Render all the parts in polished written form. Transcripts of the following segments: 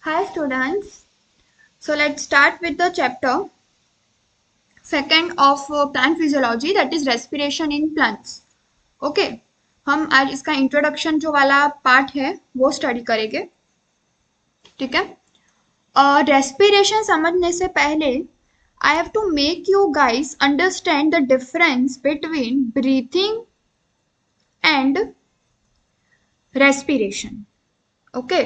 Hi students. So let's start with the chapter second of plant physiology, that is respiration in plants. Okay. हम आज इसका introduction जो वाला part है वो स्टडी करेंगे. ठीक है. रेस्पिरेशन समझने से पहले I have to make you guys understand the difference between breathing and respiration. Okay.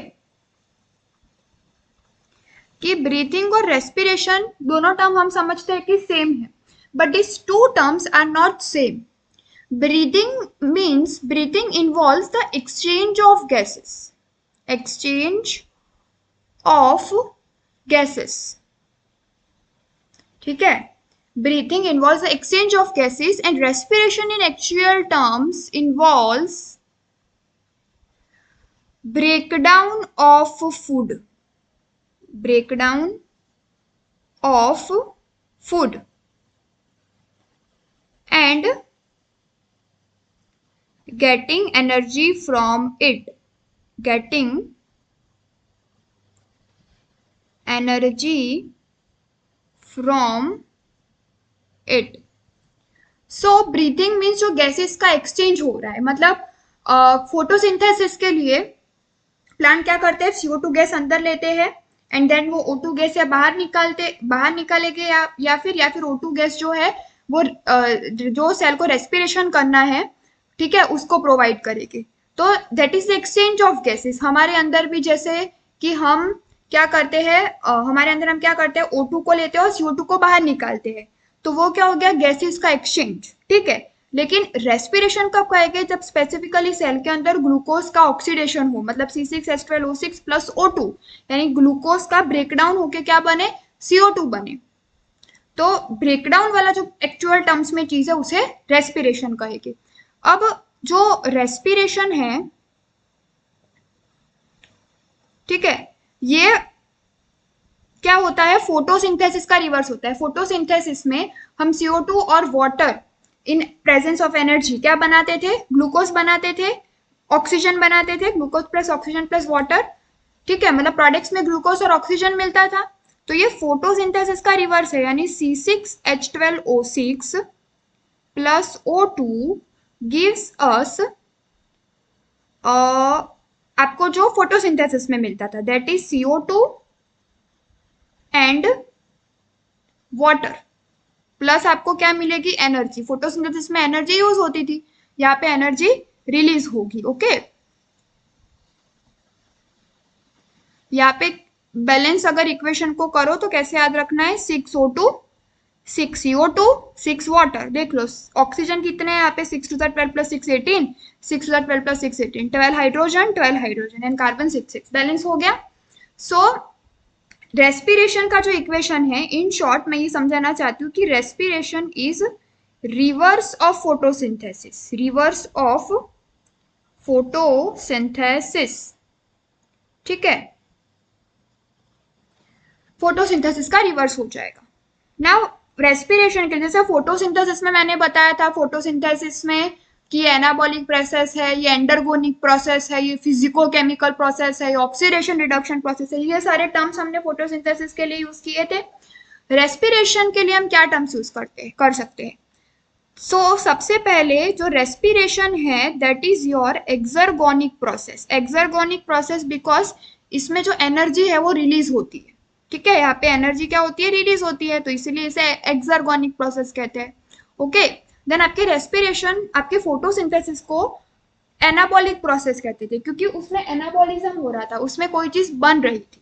कि ब्रीथिंग और रेस्पिरेशन दोनों टर्म हम समझते हैं कि सेम है, but this two terms are not same. Breathing involves the exchange of gases. ठीक है. Breathing involves the exchange of gases and respiration in actual terms involves breakdown of food and getting energy from it. So breathing means जो gases का exchange हो रहा है, मतलब photosynthesis के लिए प्लांट क्या करते हैं, CO2 गैस अंदर लेते हैं एंड देन वो O2 गैस या बाहर निकालेंगे या फिर O2 गैस जो है वो जो सेल को रेस्पिरेशन करना है, ठीक है, उसको प्रोवाइड करेगी. तो that is the exchange of gases. हमारे अंदर भी जैसे कि हम क्या करते हैं, हमारे अंदर हम क्या करते हैं, O2 को लेते हैं और CO2 को बाहर निकालते हैं, तो वो क्या हो गया, गैसेस का एक्सचेंज. ठीक है. लेकिन रेस्पिरेशन कब कहेंगे, जब स्पेसिफिकली सेल के अंदर ग्लूकोज का ऑक्सीडेशन हो, मतलब C6H12O6 प्लस O2, यानी ग्लूकोज का ब्रेकडाउन होके क्या बने, CO2 बने. तो ब्रेकडाउन वाला जो एक्चुअल टर्म्स में चीज है उसे रेस्पिरेशन कहेंगे. अब जो रेस्पिरेशन है, ठीक है, ये क्या होता है, फोटोसिंथेसिस का रिवर्स होता है. फोटोसिंथेसिस में हम CO2 और water in presence of energy क्या बनाते थे, ग्लूकोज बनाते थे, ऑक्सीजन बनाते थे, glucose plus oxygen plus water. ठीक है, मतलब प्रोडक्ट्स में ग्लूकोज और ऑक्सीजन मिलता था. तो ये फोटोसिंथेसिस का रिवर्स है, यानी C6H12O6 plus O2 gives us आपको जो फोटोसिंथेसिस में मिलता था, that is CO2 and water plus आपको क्या मिलेगी, एनर्जी. फोटोसिंथेसिस में एनर्जी यूज होती थी, यहाँ पे एनर्जी रिलीज होगी. ओके. यहाँ पे बैलेंस अगर इक्वेशन को करो तो कैसे याद रखना है, 6O2 6 CO2 6 वाटर. देख लो ऑक्सीजन कितने हैं यहाँ पे, 6 to the 12 plus 6 18, 6 to the 12 plus 6 18, 12 hydrogen and carbon 6 balance हो गया. सो रेस्पिरेशन का जो इक्वेशन है, इन शॉर्ट मैं ये समझाना चाहती हूँ कि respiration is reverse of photosynthesis. ठीक है, फोटोसिंथेसिस का रिवर्स हो जाएगा. नाउ रेस्पिरेशन के जैसे फोटोसिंथेसिस में मैंने बताया था, फोटोसिंथेसिस में कि एनाबॉलिक प्रोसेस है, ये एंडरगोनिक प्रोसेस है, ये फिजिको केमिकल प्रोसेस है, ये ऑक्सीडेशन रिडक्शन प्रोसेस है. ये सारे टर्म्स हमने फोटोसिंथेसिस के लिए यूज किए थे. रेस्पिरेशन के लिए हम क्या टर्म्स यूज कर सकते हैं. सो सबसे पहले जो रेस्पिरेशन है that is your exergonic process because इसमें जो एनर्जी है वो रिलीज होती है. ठीक है, यहाँ पे एनर्जी क्या होती है, रिलीज होती है, तो इसीलिए इसे एक्सर्गोनिक प्रोसेस कहते हैं. ओके. देन आपके रेस्पिरेशन, आपके फोटोसिंथेसिस को एनाबॉलिक प्रोसेस कहते थे, क्योंकि उसमें एनाबॉलिज्म हो रहा था, उसमें कोई चीज बन रही थी.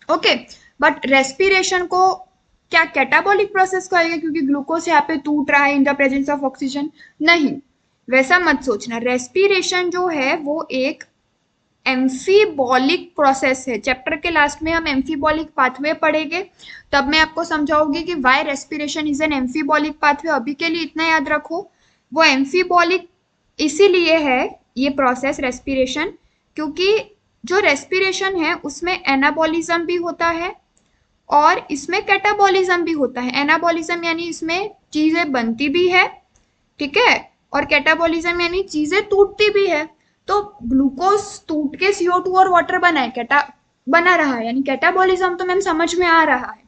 ओके. बट रेस्पिरेशन को क्या कैटाबॉलिक प्रोसेस कहेंगे, क्योंकि ग्लूकोज यहाँ पे टूट रहा है in the presence of oxygen. नहीं, वैसा मत सोचना. रेस्पिरेशन जो है वो एक एम्फीबॉलिक प्रोसेस है. चैप्टर के लास्ट में हम एम्फीबॉलिक पाथवे पढ़ेंगे, तब मैं आपको समझाऊंगी कि why respiration is an amphibolic pathway. अभी के लिए इतना याद रखो, वो एम्फीबॉलिक इसीलिए है ये प्रोसेस रेस्पिरेशन, क्योंकि जो रेस्पिरेशन है उसमें एनाबॉलिज्म भी होता है और इसमें कैटाबॉलिज्म भी होता है. एनाबॉलिज्म यानी इसमें चीजें बनती भी है, ठीक है, और कैटाबॉलिज्म यानी चीजें टूटती भी है. तो ग्लूकोज टूट के CO2 और वाटर बनाए, बना रहा है, यानी कैटाबॉलिज्म तो मैम समझ में आ रहा है,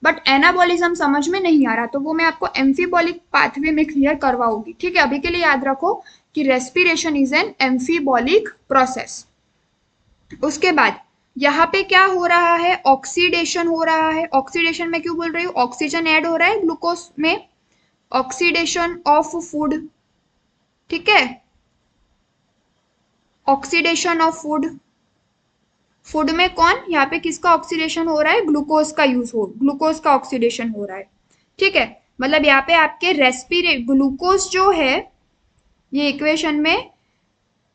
बट एनाबॉलिज्म समझ में नहीं आ रहा, तो वो मैं आपको एम्फीबॉलिक पाथवे में क्लियर करवाऊंगी। ठीक है, अभी के लिए याद रखो कि respiration is an amphibolic process. उसके बाद यहाँ पे क्या हो रहा है, ऑक्सीडेशन हो रहा है। ऑक्सीडेशन में क्यों बोल रही हूँ, ऑक्सीजन ऐड हो रहा है ग्लूकोज में, ऑक्सीडेशन ऑफ फूड। ठीक है, ऑक्सीडेशन ऑफ फूड, फूड में कौन, यहाँ पे किसका ऑक्सीडेशन हो रहा है, ग्लूकोज का ग्लूकोज का ऑक्सीडेशन हो रहा है। ठीक है, मतलब यहाँ पे आपके ग्लूकोज जो है ये इक्वेशन में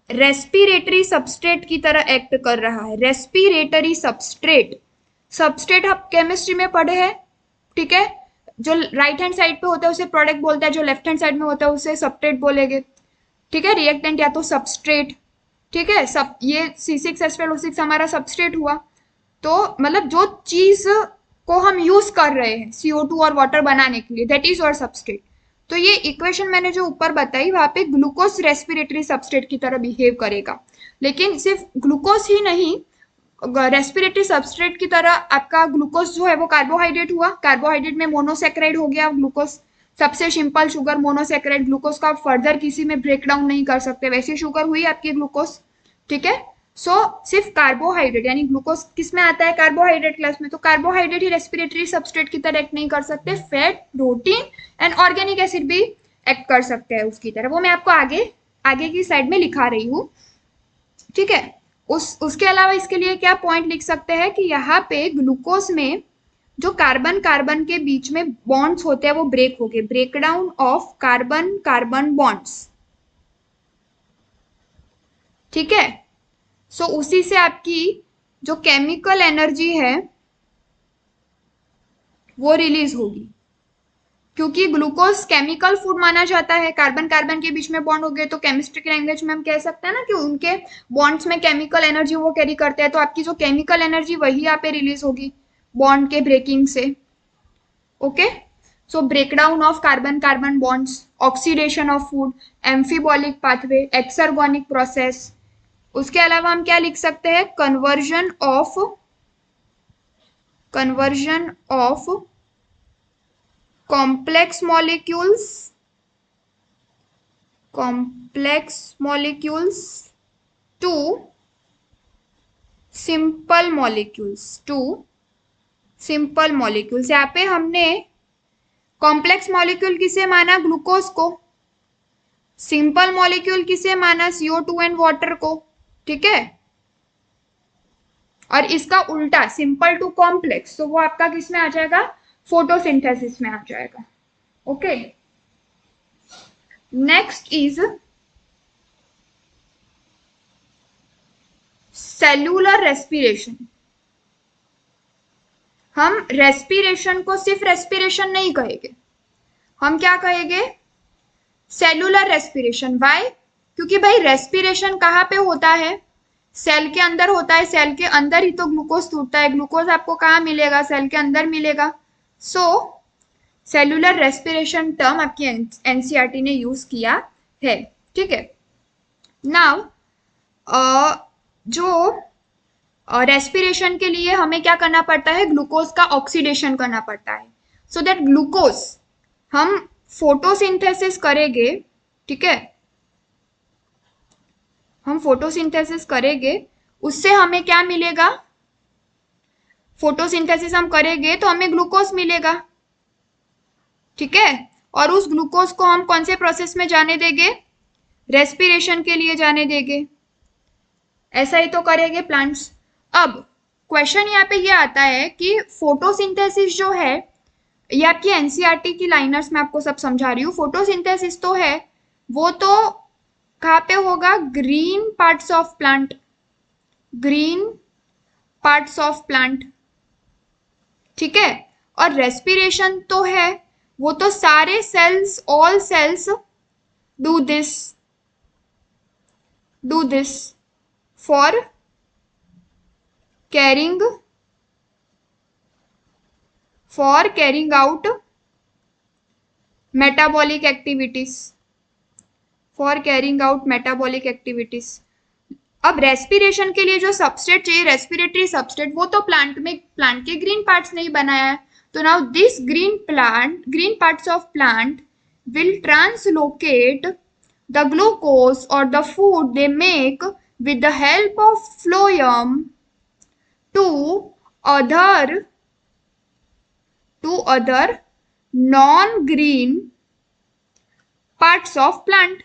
रेस्पिरेटरी सबस्ट्रेट की तरह एक्ट कर रहा है। रेस्पिरेटरी सबस्ट्रेट, सबस्ट्रेट हम केमिस्ट्री में पढ़े हैं। ठीक है, जो राइट हैंड साइड पे होता है उसे प्रोडक्ट बोलते हैं, जो लेफ्ट हैंड साइड में होता है उसे सबस्ट्रेट बोलेंगे। ठीक है, रिएक्टेंट या तो सबस्ट्रेट। ठीक है, सब ये C6H12O6 हमारा सबस्ट्रेट हुआ। तो मतलब जो चीज को हम यूज कर रहे हैं CO2 और वाटर बनाने के लिए, दैट इज और सबस्ट्रेट। तो ये इक्वेशन मैंने जो ऊपर बताई वहां पे ग्लूकोज रेस्पिरेटरी सबस्ट्रेट की तरह बिहेव करेगा, लेकिन सिर्फ ग्लूकोज ही नहीं, रेस्पिरेटरी सबस्ट्रेट की तरह आपका ग्लूकोज जो है वो कार्बोहाइड्रेट हुआ, कार्बोहाइड्रेट में मोनोसेक्राइड हो गया ग्लूकोज, सबसे सिंपल शुगर मोनोसेक्राइड, ग्लूकोज का आप फर्दर किसी में ब्रेक डाउन नहीं कर सकते, वैसी शुगर हुई आपकी ग्लूकोज। ठीक है, सो सिर्फ कार्बोहाइड्रेट यानी ग्लूकोज किस में आता है, कार्बोहाइड्रेट क्लास में, तो कार्बोहाइड्रेट ही रेस्पिरेटरी सबस्ट्रेट की तरह एक्ट नहीं कर सकते, fat, protein and organic acid भी एक्ट कर सकते हैं उसकी तरह, वो मैं आपको आगे आगे की साइड में लिखा रही हूँ। ठीक है, उसके अलावा इसके लिए क्या पॉइंट लिख सकते हैं कि यहाँ पे ग्लूकोज में जो कार्बन कार्बन के बीच में बॉन्ड्स होते हैं वो ब्रेक हो गए, break down of carbon carbon bonds. ठीक है, सो उसी से आपकी जो केमिकल एनर्जी है वो रिलीज होगी, क्योंकि ग्लूकोज केमिकल फूड माना जाता है, कार्बन कार्बन के बीच में बॉन्ड हो गए, तो केमिस्ट्री की लैंग्वेज में हम कह सकते हैं ना कि उनके बॉन्ड्स में केमिकल एनर्जी वो कैरी करते हैं, तो आपकी जो केमिकल एनर्जी वही यहाँ पे रिलीज होगी बॉन्ड के ब्रेकिंग से। Okay, so breakdown of carbon carbon bonds, oxidation of food, amphibolic pathway, exergonic process. उसके अलावा हम क्या लिख सकते हैं, conversion of complex molecules to simple molecules यहाँ पे हमने कॉम्प्लेक्स मॉलिक्यूल किसे माना, ग्लूकोज को, सिंपल मॉलिक्यूल किसे माना, CO2 एंड वाटर को। ठीक है, और इसका उल्टा सिंपल टू कॉम्प्लेक्स, तो वो आपका किस में आ जाएगा, फोटोसिंथेसिस में आ जाएगा। Okay, next is cellular respiration. हम रेस्पिरेशन को सिर्फ रेस्पिरेशन नहीं कहेंगे, हम क्या कहेंगे, सेल्यूलर रेस्पिरेशन। वाई, क्योंकि भाई रेस्पिरेशन कहाँ पे होता है, सेल के अंदर होता है, सेल के अंदर ही तो ग्लूकोज टूटता है, ग्लूकोज आपको कहाँ मिलेगा, सेल के अंदर मिलेगा। सो सेल्यूलर रेस्पिरेशन टर्म आपकी एनसीईआरटी ने यूज किया है। ठीक है, नाउ जो रेस्पिरेशन के लिए हमें क्या करना पड़ता है, ग्लूकोज का ऑक्सीडेशन करना पड़ता है, सो दैट ग्लूकोज हम फोटोसिंथेसिस करेंगे। ठीक है, हम फोटोसिंथेसिस करेंगे, उससे हमें क्या मिलेगा, फोटोसिंथेसिस हम करेंगे तो हमें ग्लूकोज मिलेगा। ठीक है, और उस ग्लूकोज को हम कौन से प्रोसेस में जाने देंगे, रेस्पिरेशन के लिए जाने देंगे, ऐसा ही तो करेंगे प्लांट्स। अब क्वेश्चन यहाँ पे ये आता है कि फोटोसिंथेसिस जो है, ये आपकी एनसीईआरटी की लाइनर्स में आपको सब समझा रही हूँ, फोटोसिंथेसिस तो है वो तो कहाँ पे होगा, ग्रीन पार्ट्स ऑफ प्लांट। ठीक है, और रेस्पिरेशन तो है वो तो सारे cells, all cells do this for carrying out metabolic activities, अब रेस्पिरेशन के लिए जो सबस्ट्रेट चाहिए, रेस्पिरेटरी सबस्ट्रेट, वो तो प्लांट के ग्रीन पार्ट्स ने ही बनाया है। तो now this green parts of plant will translocate the glucose or the food they make with the help of phloem to other non-green parts of plant.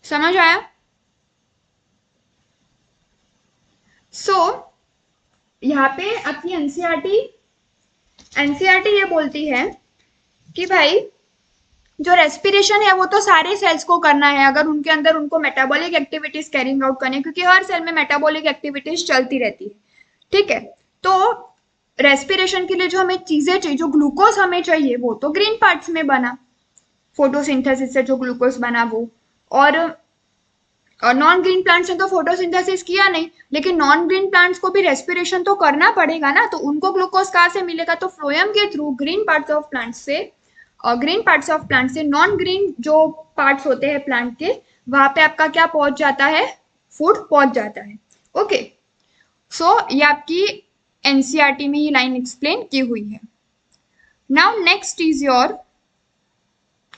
समझ आया? यहाँ पे आपकी एनसीईआरटी ये बोलती है कि भाई जो रेस्पिरेशन है वो तो सारे सेल्स को करना है, अगर उनके अंदर उनको मेटाबॉलिक एक्टिविटीज कैरिंग आउट करने, क्योंकि हर सेल में मेटाबॉलिक एक्टिविटीज चलती रहती है। ठीक है, तो रेस्पिरेशन के लिए जो हमें चीजें चाहिए, जो ग्लूकोज हमें चाहिए, वो तो ग्रीन पार्ट्स में बना, फोटोसिंथेसिस से जो ग्लूकोज बना वो। और नॉन ग्रीन प्लांट्स ने तो फोटोसिंथेसिस किया नहीं, लेकिन नॉन ग्रीन प्लांट्स को भी रेस्पिरेशन तो करना पड़ेगा ना, तो उनको ग्लूकोज कहाँ से मिलेगा? तो फ्लोएम के through green parts of plant से नॉन ग्रीन जो पार्ट्स होते हैं प्लांट के, वहां पे आपका क्या पहुंच जाता है? फूड पहुंच जाता है। ओके, सो ये आपकी एनसीईआरटी में ये लाइन एक्सप्लेन की हुई है। नाउ नेक्स्ट इज योर,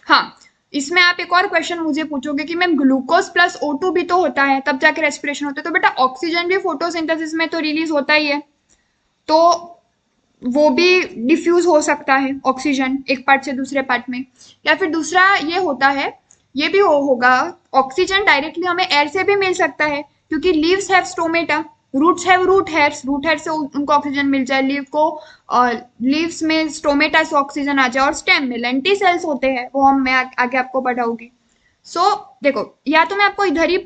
हाँ, इसमें आप एक और क्वेश्चन मुझे पूछोगे कि मैम ग्लूकोज प्लस O2 भी तो होता है, तब जाके रेस्पिरेशन होता है। तो बेटा ऑक्सीजन भी फोटोसिंथेसिस में तो रिलीज होता ही है, तो वो भी डिफ्यूज हो सकता है ऑक्सीजन एक पार्ट से दूसरे पार्ट में। या फिर दूसरा ये होता है, ये भी होगा, ऑक्सीजन डायरेक्टली हमें एयर से भी मिल सकता है, क्योंकि leaves have stomata, roots have root hair से उनको ऑक्सीजन मिल जाए, लीव्स में स्टोमेटा से ऑक्सीजन आ जाए, और स्टेम में लेंटी सेल्स होते हैं, वो मैं आगे आपको पढ़ाऊंगी। देखो, या तो मैं आपको इधर ही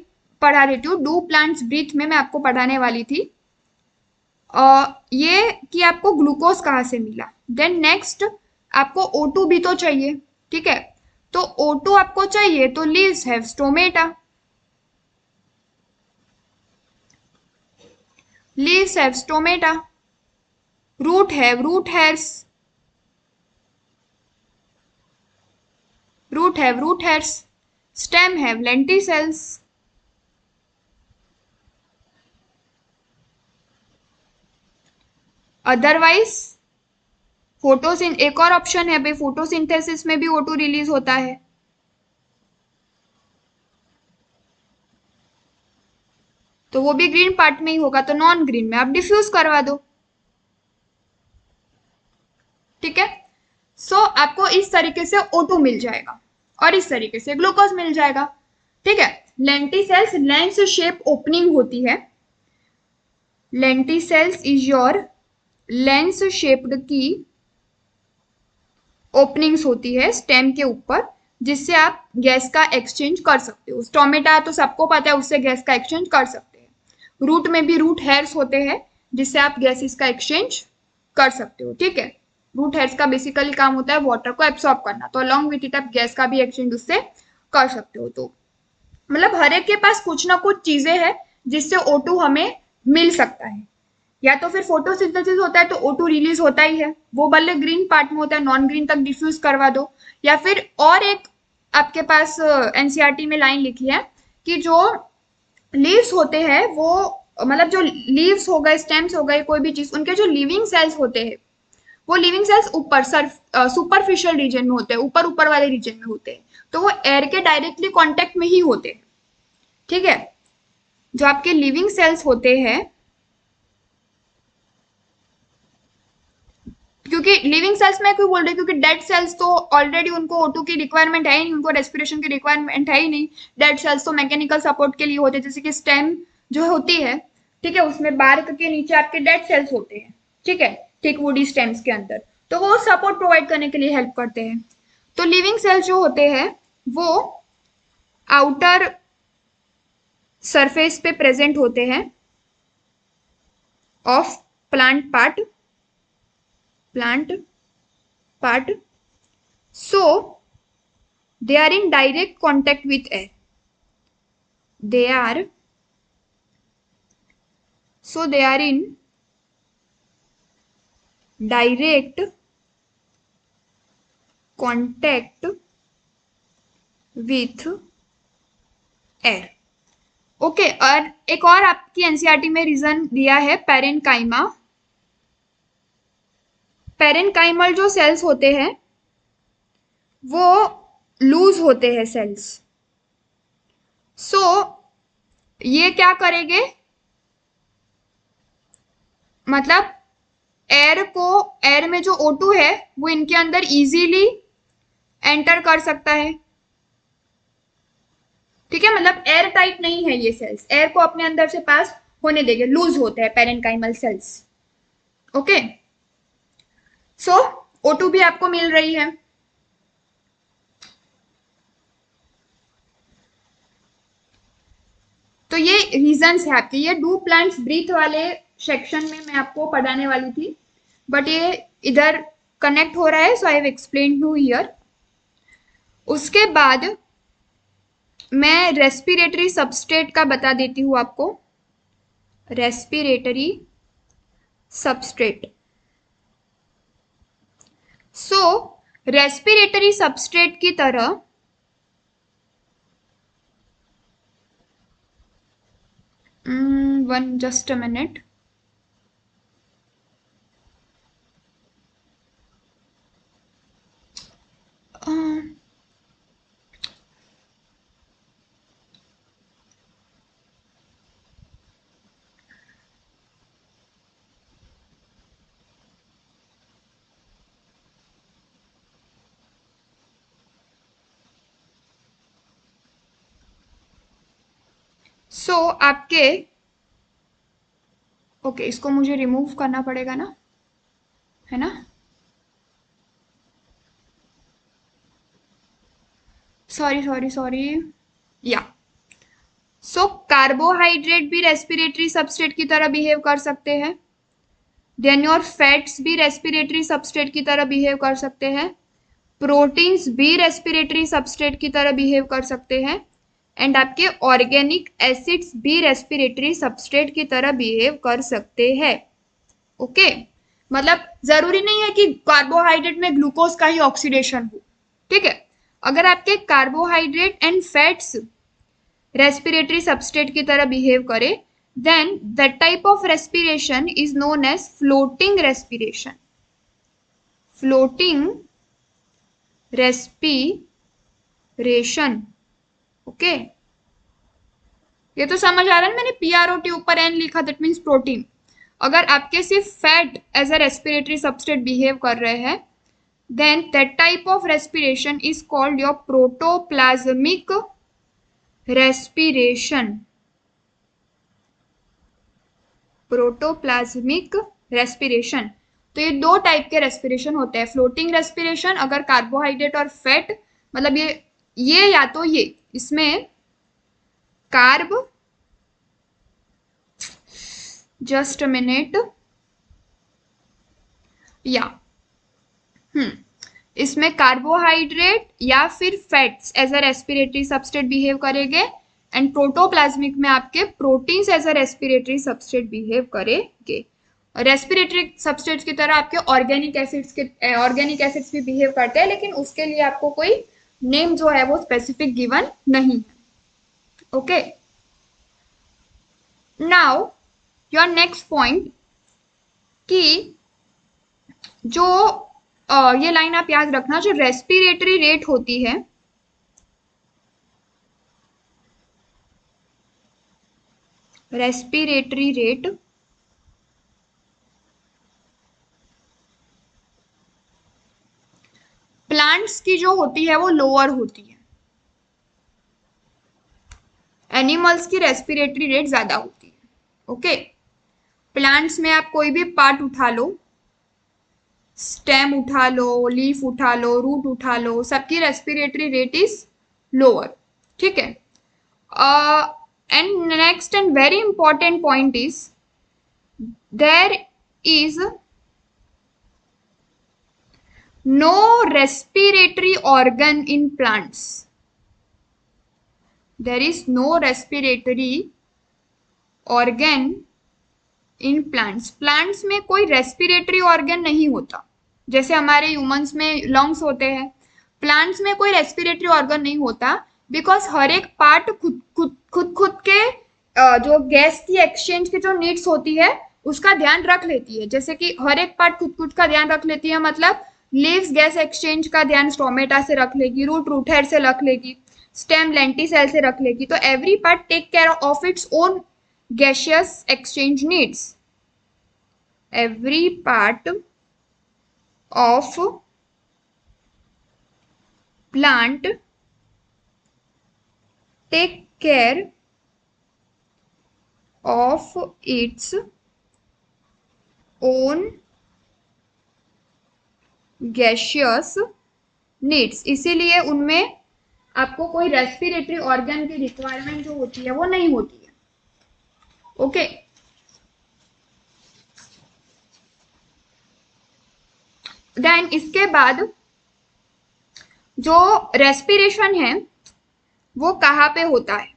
पढ़ा देती हूँ, डू प्लांट्स ब्रीथ में मैं आपको पढ़ाने वाली थी ये कि आपको ग्लूकोज कहाँ से मिला। देन नेक्स्ट आपको O2 भी तो चाहिए, ठीक है, तो O2 आपको चाहिए तो leaves have stomata, leaves have stomata, root have root hairs, stem have lenticels. Otherwise एक और ऑप्शन है भाई, फोटोसिंथेसिस में भी O2 रिलीज होता है, तो वो भी ग्रीन पार्ट में ही होगा, तो नॉन ग्रीन में आप डिफ्यूज करवा दो। ठीक है, आपको इस तरीके से O2 मिल जाएगा और इस तरीके से ग्लूकोज मिल जाएगा। ठीक है, लेंटिसेल्स लेंस शेप ओपनिंग होती है, lenticels is your lens shaped की ओपनिंग्स होती है स्टेम के ऊपर, जिससे आप गैस का एक्सचेंज कर सकते हो। स्टोमेटा तो सबको पता है, उससे गैस का एक्सचेंज कर सकते हैं। रूट में भी रूट हेयर्स होते हैं, जिससे आप गैसेस का एक्सचेंज कर सकते हो। ठीक है, रूट हेयर्स का बेसिकली काम होता है वाटर को एब्सॉर्ब करना, तो अलॉन्ग विथ इट आप गैस का भी एक्सचेंज उससे कर सकते हो। तो मतलब हर एक के पास कुछ ना कुछ चीजें हैं जिससे O2 हमें मिल सकता है। या तो फिर फोटोसिंथेसिस होता है तो O2 रिलीज होता ही है, वो भले ग्रीन पार्ट में होता है, नॉन ग्रीन तक डिफ्यूज करवा दो। या फिर और एक आपके पास एनसीईआरटी में लाइन लिखी है कि जो लीव्स होते हैं वो, मतलब जो लीव्स हो गए, स्टेम्स हो गए, कोई भी चीज, उनके जो लिविंग सेल्स होते हैं, वो लिविंग सेल्स ऊपर सुपरफिशियल रीजन में होते हैं, ऊपर ऊपर वाले रीजन में होते हैं, तो वो एयर के डायरेक्टली कांटेक्ट में ही होते हैं। ठीक है, जो आपके लिविंग सेल्स होते हैं, क्योंकि लिविंग सेल्स में क्यों बोल रही, क्योंकि डेड सेल्स तो ऑलरेडी उनको O2 की रिक्वायरमेंट है ही नहीं, उनको रेस्पिरेशन की रिक्वायरमेंट है ही नहीं। डेड सेल्स तो मैकेनिकल सपोर्ट के लिए होते हैं, जैसे कि स्टेम जो होती है, ठीक है, उसमें बार्क के नीचे आपके डेड सेल्स होते हैं, ठीक है, थिक वुडी स्टेम्स के अंदर, तो वो सपोर्ट प्रोवाइड करने के लिए हेल्प करते हैं। तो लिविंग सेल्स जो होते हैं वो आउटर सरफेस पे प्रेजेंट होते हैं of plant part, so they are in direct contact with air, they are in direct contact with air. Okay, और एक और आपकी एनसीईआरटी में रीजन दिया है पेरेन्काइमा। पेरेन्काइमल जो सेल्स होते हैं वो लूज होते हैं सेल्स। सो ये क्या करेंगे, मतलब एयर में जो O2 है वो इनके अंदर इजीली एंटर कर सकता है। ठीक है, मतलब एयर टाइट नहीं है ये सेल्स, एयर को अपने अंदर से पास होने देंगे, लूज होते हैं पेरेन्काइमल सेल्स। ओके, सो O2 भी आपको मिल रही है। तो ये रीजंस है आपके। ये डू प्लांट्स ब्रीथ वाले सेक्शन में मैं आपको पढ़ाने वाली थी, बट ये इधर कनेक्ट हो रहा है, so I have explained you here. उसके बाद मैं रेस्पिरेटरी सबस्ट्रेट का बता देती हूँ आपको। रेस्पिरेटरी सबस्ट्रेट, सो रेस्पिरेटरी सबस्ट्रेट की तरह just a minute. सो आपके ओके, इसको मुझे रिमूव करना पड़ेगा ना, है ना? सॉरी या। सो कार्बोहाइड्रेट भी रेस्पिरेटरी सबस्ट्रेट की तरह बिहेव कर सकते हैं। देन योर फैट्स भी रेस्पिरेटरी सबस्ट्रेट की तरह बिहेव कर सकते हैं। प्रोटीन्स भी रेस्पिरेटरी सबस्ट्रेट की तरह बिहेव कर सकते हैं। एंड आपके ऑर्गेनिक एसिड्स भी रेस्पिरेटरी सबस्ट्रेट की तरह बिहेव कर सकते हैं। ओके, मतलब जरूरी नहीं है कि कार्बोहाइड्रेट में ग्लूकोज का ही ऑक्सीडेशन हो। ठीक है, अगर आपके carbohydrate and fats respiratory substrate की तरह बिहेव करे, then that type of respiration is known as floating respiration. Floating respiration. Okay, ये तो समझ आ रहा है। मैंने PROT ऊपर N लिखा, दैट मीन्स प्रोटीन। अगर आपके सिर्फ fat as a respiratory substrate behave कर रहे हैं, then that type of respiration is called your protoplasmic respiration. Protoplasmic respiration. तो ये दो टाइप के रेस्पिरेशन होते हैं। फ्लोटिंग रेस्पिरेशन अगर कार्बोहाइड्रेट और फैट, मतलब ये या तो ये इसमें कार्ब, जस्ट अ मिनट, या इसमें कार्बोहाइड्रेट या फिर fats as a respiratory substrate behave करेंगे, एंड प्रोटोप्लाज्मिक में आपके proteins as a respiratory substrate behave करेंगे। रेस्पिरेटरी सबस्ट्रेट की तरह आपके ऑर्गेनिक एसिड्स भी बिहेव करते हैं, लेकिन उसके लिए आपको कोई नेम जो है वो स्पेसिफिक गिवन नहीं है। Okay, now your next point कि जो ये लाइन आप याद रखना, जो रेस्पिरेटरी रेट होती है, रेस्पिरेटरी रेट प्लांट्स की जो होती है वो लोअर होती है, एनिमल्स की रेस्पिरेटरी रेट ज्यादा होती है। ओके, प्लांट्स में आप कोई भी पार्ट उठा लो, स्टेम उठा लो, लीफ उठा लो, रूट उठा लो, सबकी रेस्पिरेटरी रेट इज लोअर। ठीक है, and next and very important point is there is no respiratory organ in plants. There is no respiratory organ in plants. Plants में कोई रेस्पिरेटरी ऑर्गन नहीं होता। जैसे हमारे ह्यूमंस में लंग्स होते हैं, प्लांट्स में कोई रेस्पिरेटरी ऑर्गन नहीं होता, बिकॉज हर एक पार्ट खुद के जो गैस की एक्सचेंज की जो नीड्स होती है उसका ध्यान रख लेती है। जैसे कि हर एक पार्ट खुद का ध्यान रख लेती है, मतलब लीव्स गैस एक्सचेंज का ध्यान स्टोमेटा से रख लेगी, रूट हेयर से रख लेगी, स्टेम लेंटिसेल से रख लेगी। तो every part take care of its own gaseous exchange needs. Every part of plant take care of its own gaseous needs, इसीलिए उनमें आपको कोई रेस्पिरेटरी ऑर्गन की रिक्वायरमेंट जो होती है वो नहीं होती है। ओके, देन इसके बाद जो रेस्पिरेशन है वो कहाँ पे होता है?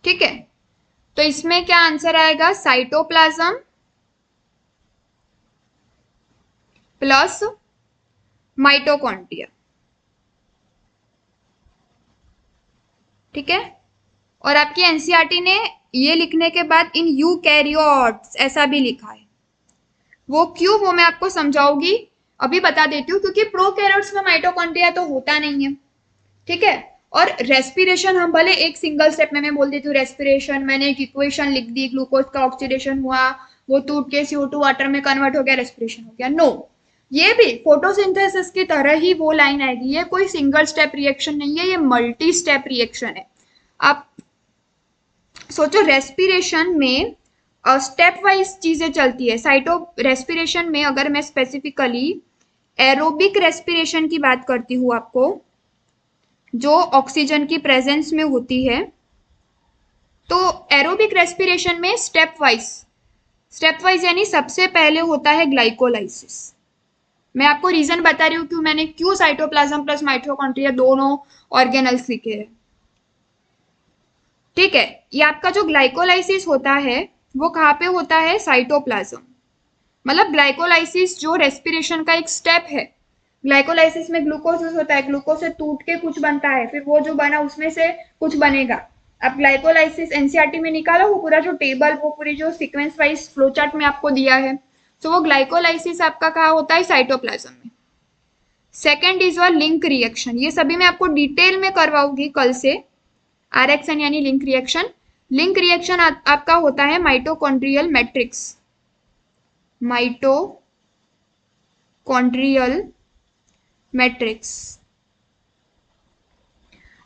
ठीक है, तो इसमें क्या आंसर आएगा? Cytoplasm plus mitochondria. ठीक है, और आपकी एनसीईआरटी ने ये लिखने के बाद इन यूकैरियोट्स ऐसा भी लिखा है। वो क्यों, वो मैं आपको समझाऊंगी, अभी बता देती हूँ। क्योंकि प्रोकैरियोट्स में माइटोकॉन्ड्रिया तो होता नहीं है। ठीक है, और रेस्पिरेशन हम भले एक सिंगल स्टेप में मैं बोल देती हूँ रेस्पिरेशन, मैंने एक इक्वेशन लिख दी, ग्लूकोज का ऑक्सीडेशन हुआ, वो टूट के CO2 वाटर में कन्वर्ट हो गया, रेस्पिरेशन हो गया। नो, ये भी फोटोसिंथेसिस की तरह ही वो लाइन आएगी। ये कोई सिंगल स्टेप रिएक्शन नहीं है, ये मल्टी स्टेप रिएक्शन है। आप सोचो, रेस्पिरेशन में स्टेप वाइज चीजें चलती है। साइटो रेस्पिरेशन में अगर मैं स्पेसिफिकली एरोबिक रेस्पिरेशन की बात करती हूँ आपको, जो ऑक्सीजन की प्रेजेंस में होती है, तो एरोबिक रेस्पिरेशन में स्टेप वाइज यानी सबसे पहले होता है ग्लाइकोलाइसिस। मैं आपको रीजन बता रही हूँ क्यों साइटोप्लाज्म प्लस माइटोकॉन्ड्रिया दोनों ऑर्गेनल्स लिखे हैं। ठीक है, ये आपका जो ग्लाइकोलाइसिस होता है वो कहाँ पे होता है? साइटोप्लाज्म। मतलब ग्लाइकोलाइसिस जो रेस्पिरेशन का एक स्टेप है। ग्लाइकोलाइसिस में ग्लूकोज यूज होता है, ग्लूकोज से टूट के कुछ बनता है, फिर वो जो बना उसमें से कुछ बनेगा। अब ग्लाइकोलाइसिस एनसीईआरटी में निकाला, वो पूरा जो टेबल, वो पूरी जो सीक्वेंस वाइज फ्लो चार्ट में आपको दिया है, तो वो ग्लाइकोलाइसिस आपका कहाँ होता है? साइटोप्लाज्म में। Second is your link reaction, ये सभी मैं आपको डिटेल में करवाऊंगी कल से। RXN यानी लिंक रिएक्शन। लिंक रिएक्शन आपका होता है mitochondrial matrix, mitochondrial matrix.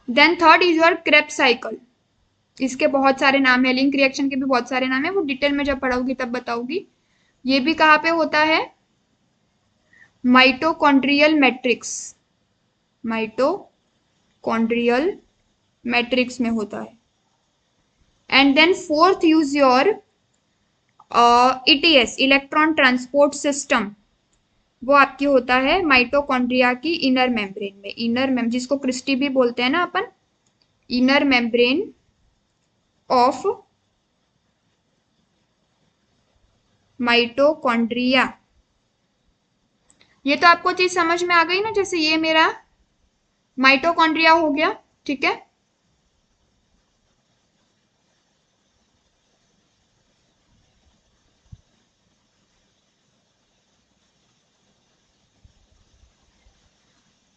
Then third is your Krebs cycle, इसके बहुत सारे नाम है, लिंक रिएक्शन के भी बहुत सारे नाम है, वो डिटेल में जब पढ़ाऊंगी तब बताऊंगी। ये भी कहाँ पे होता है? माइटोकॉन्ड्रियल मैट्रिक्स, माइटोकॉन्ड्रियल मैट्रिक्स में होता है। And then fourth use your ETS, electron transport system, वो आपकी होता है माइटोकॉन्ड्रिया की इनर मेम्ब्रेन में। इनर जिसको क्रिस्टी भी बोलते हैं ना अपन, इनर मेम्ब्रेन ऑफ माइटोकॉन्ड्रिया। ये तो आपको चीज समझ में आ गई ना, जैसे ये मेरा माइटोकॉन्ड्रिया हो गया। ठीक है,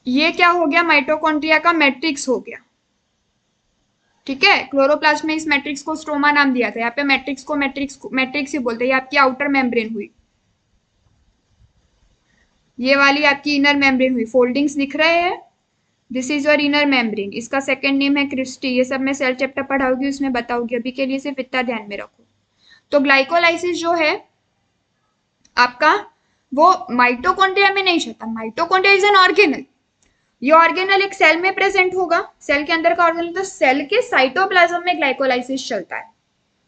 ये क्या हो गया? माइटोकॉन्ड्रिया का मैट्रिक्स हो गया। ठीक है, क्लोरोप्लास्ट में इस मैट्रिक्स को स्ट्रोमा नाम दिया था, यहाँ पे मैट्रिक्स को मैट्रिक्स ही बोलते हैं। ये आपकी आउटर मेम्ब्रेन हुई, ये वाली आपकी इनर मेम्ब्रेन हुई। फोल्डिंग्स दिख रहे हैं, this is your inner membrane. इसका सेकंड नेम है क्रिस्टी। ये सब मैं सेल चैप्टर पढ़ाऊंगी, उसमें बताऊंगी, अभी के लिए सिर्फ इतना ध्यान में रखो। तो ग्लाइकोलाइसिस जो है आपका, वो माइटोकॉन्ड्रिया में नहीं चलता। Mitochondria is an organelle. ये ऑर्गेनल एक सेल में प्रेजेंट होगा, सेल के अंदर का ऑर्गेनल, तो सेल के साइटोप्लाज्म में ग्लाइकोलाइसिस चलता है।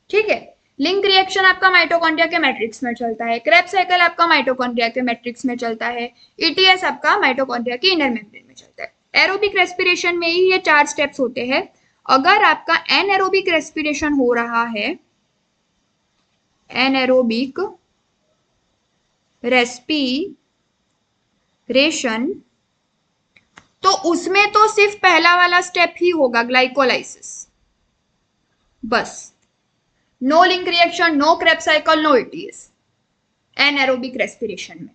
ठीक है, लिंक रिएक्शन आपका माइटोकॉन्ड्रिया के मैट्रिक्स में चलता है, क्रेब्स साइकिल आपका माइटोकॉन्ड्रिया के मैट्रिक्स में चलता है, ETS आपका माइटोकॉन्ड्रिया की इनर मेम्ब्रेन में चलता है। एरोबिक रेस्पिरेशन में ही ये 4 स्टेप्स होते हैं। अगर आपका एनएरोबिक रेस्पिरेशन हो रहा है, एनएरोबिक रेस्पिरेशन, तो उसमें तो सिर्फ पहला वाला स्टेप ही होगा ग्लाइकोलाइसिस, बस। No link reaction, no Krebs cycle, no ETS anaerobic respiration में।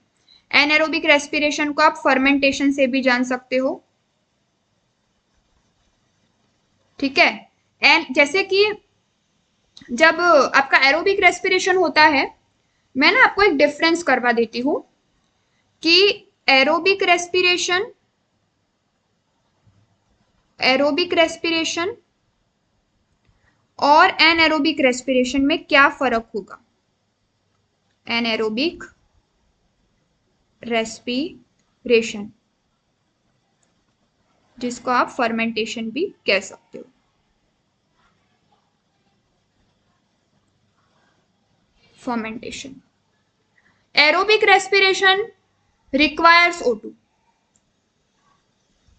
एनारोबिक रेस्पिरेशन को आप फर्मेंटेशन से भी जान सकते हो, ठीक है। एंड जैसे कि जब आपका एरोबिक रेस्पिरेशन होता है, मैं ना आपको एक डिफरेंस करवा देती हूं कि एरोबिक रेस्पिरेशन और एनएरोबिक रेस्पिरेशन में क्या फर्क होगा। एनएरोबिक रेस्पिरेशन, जिसको आप फर्मेंटेशन भी कह सकते हो। Fermentation, aerobic respiration requires O2,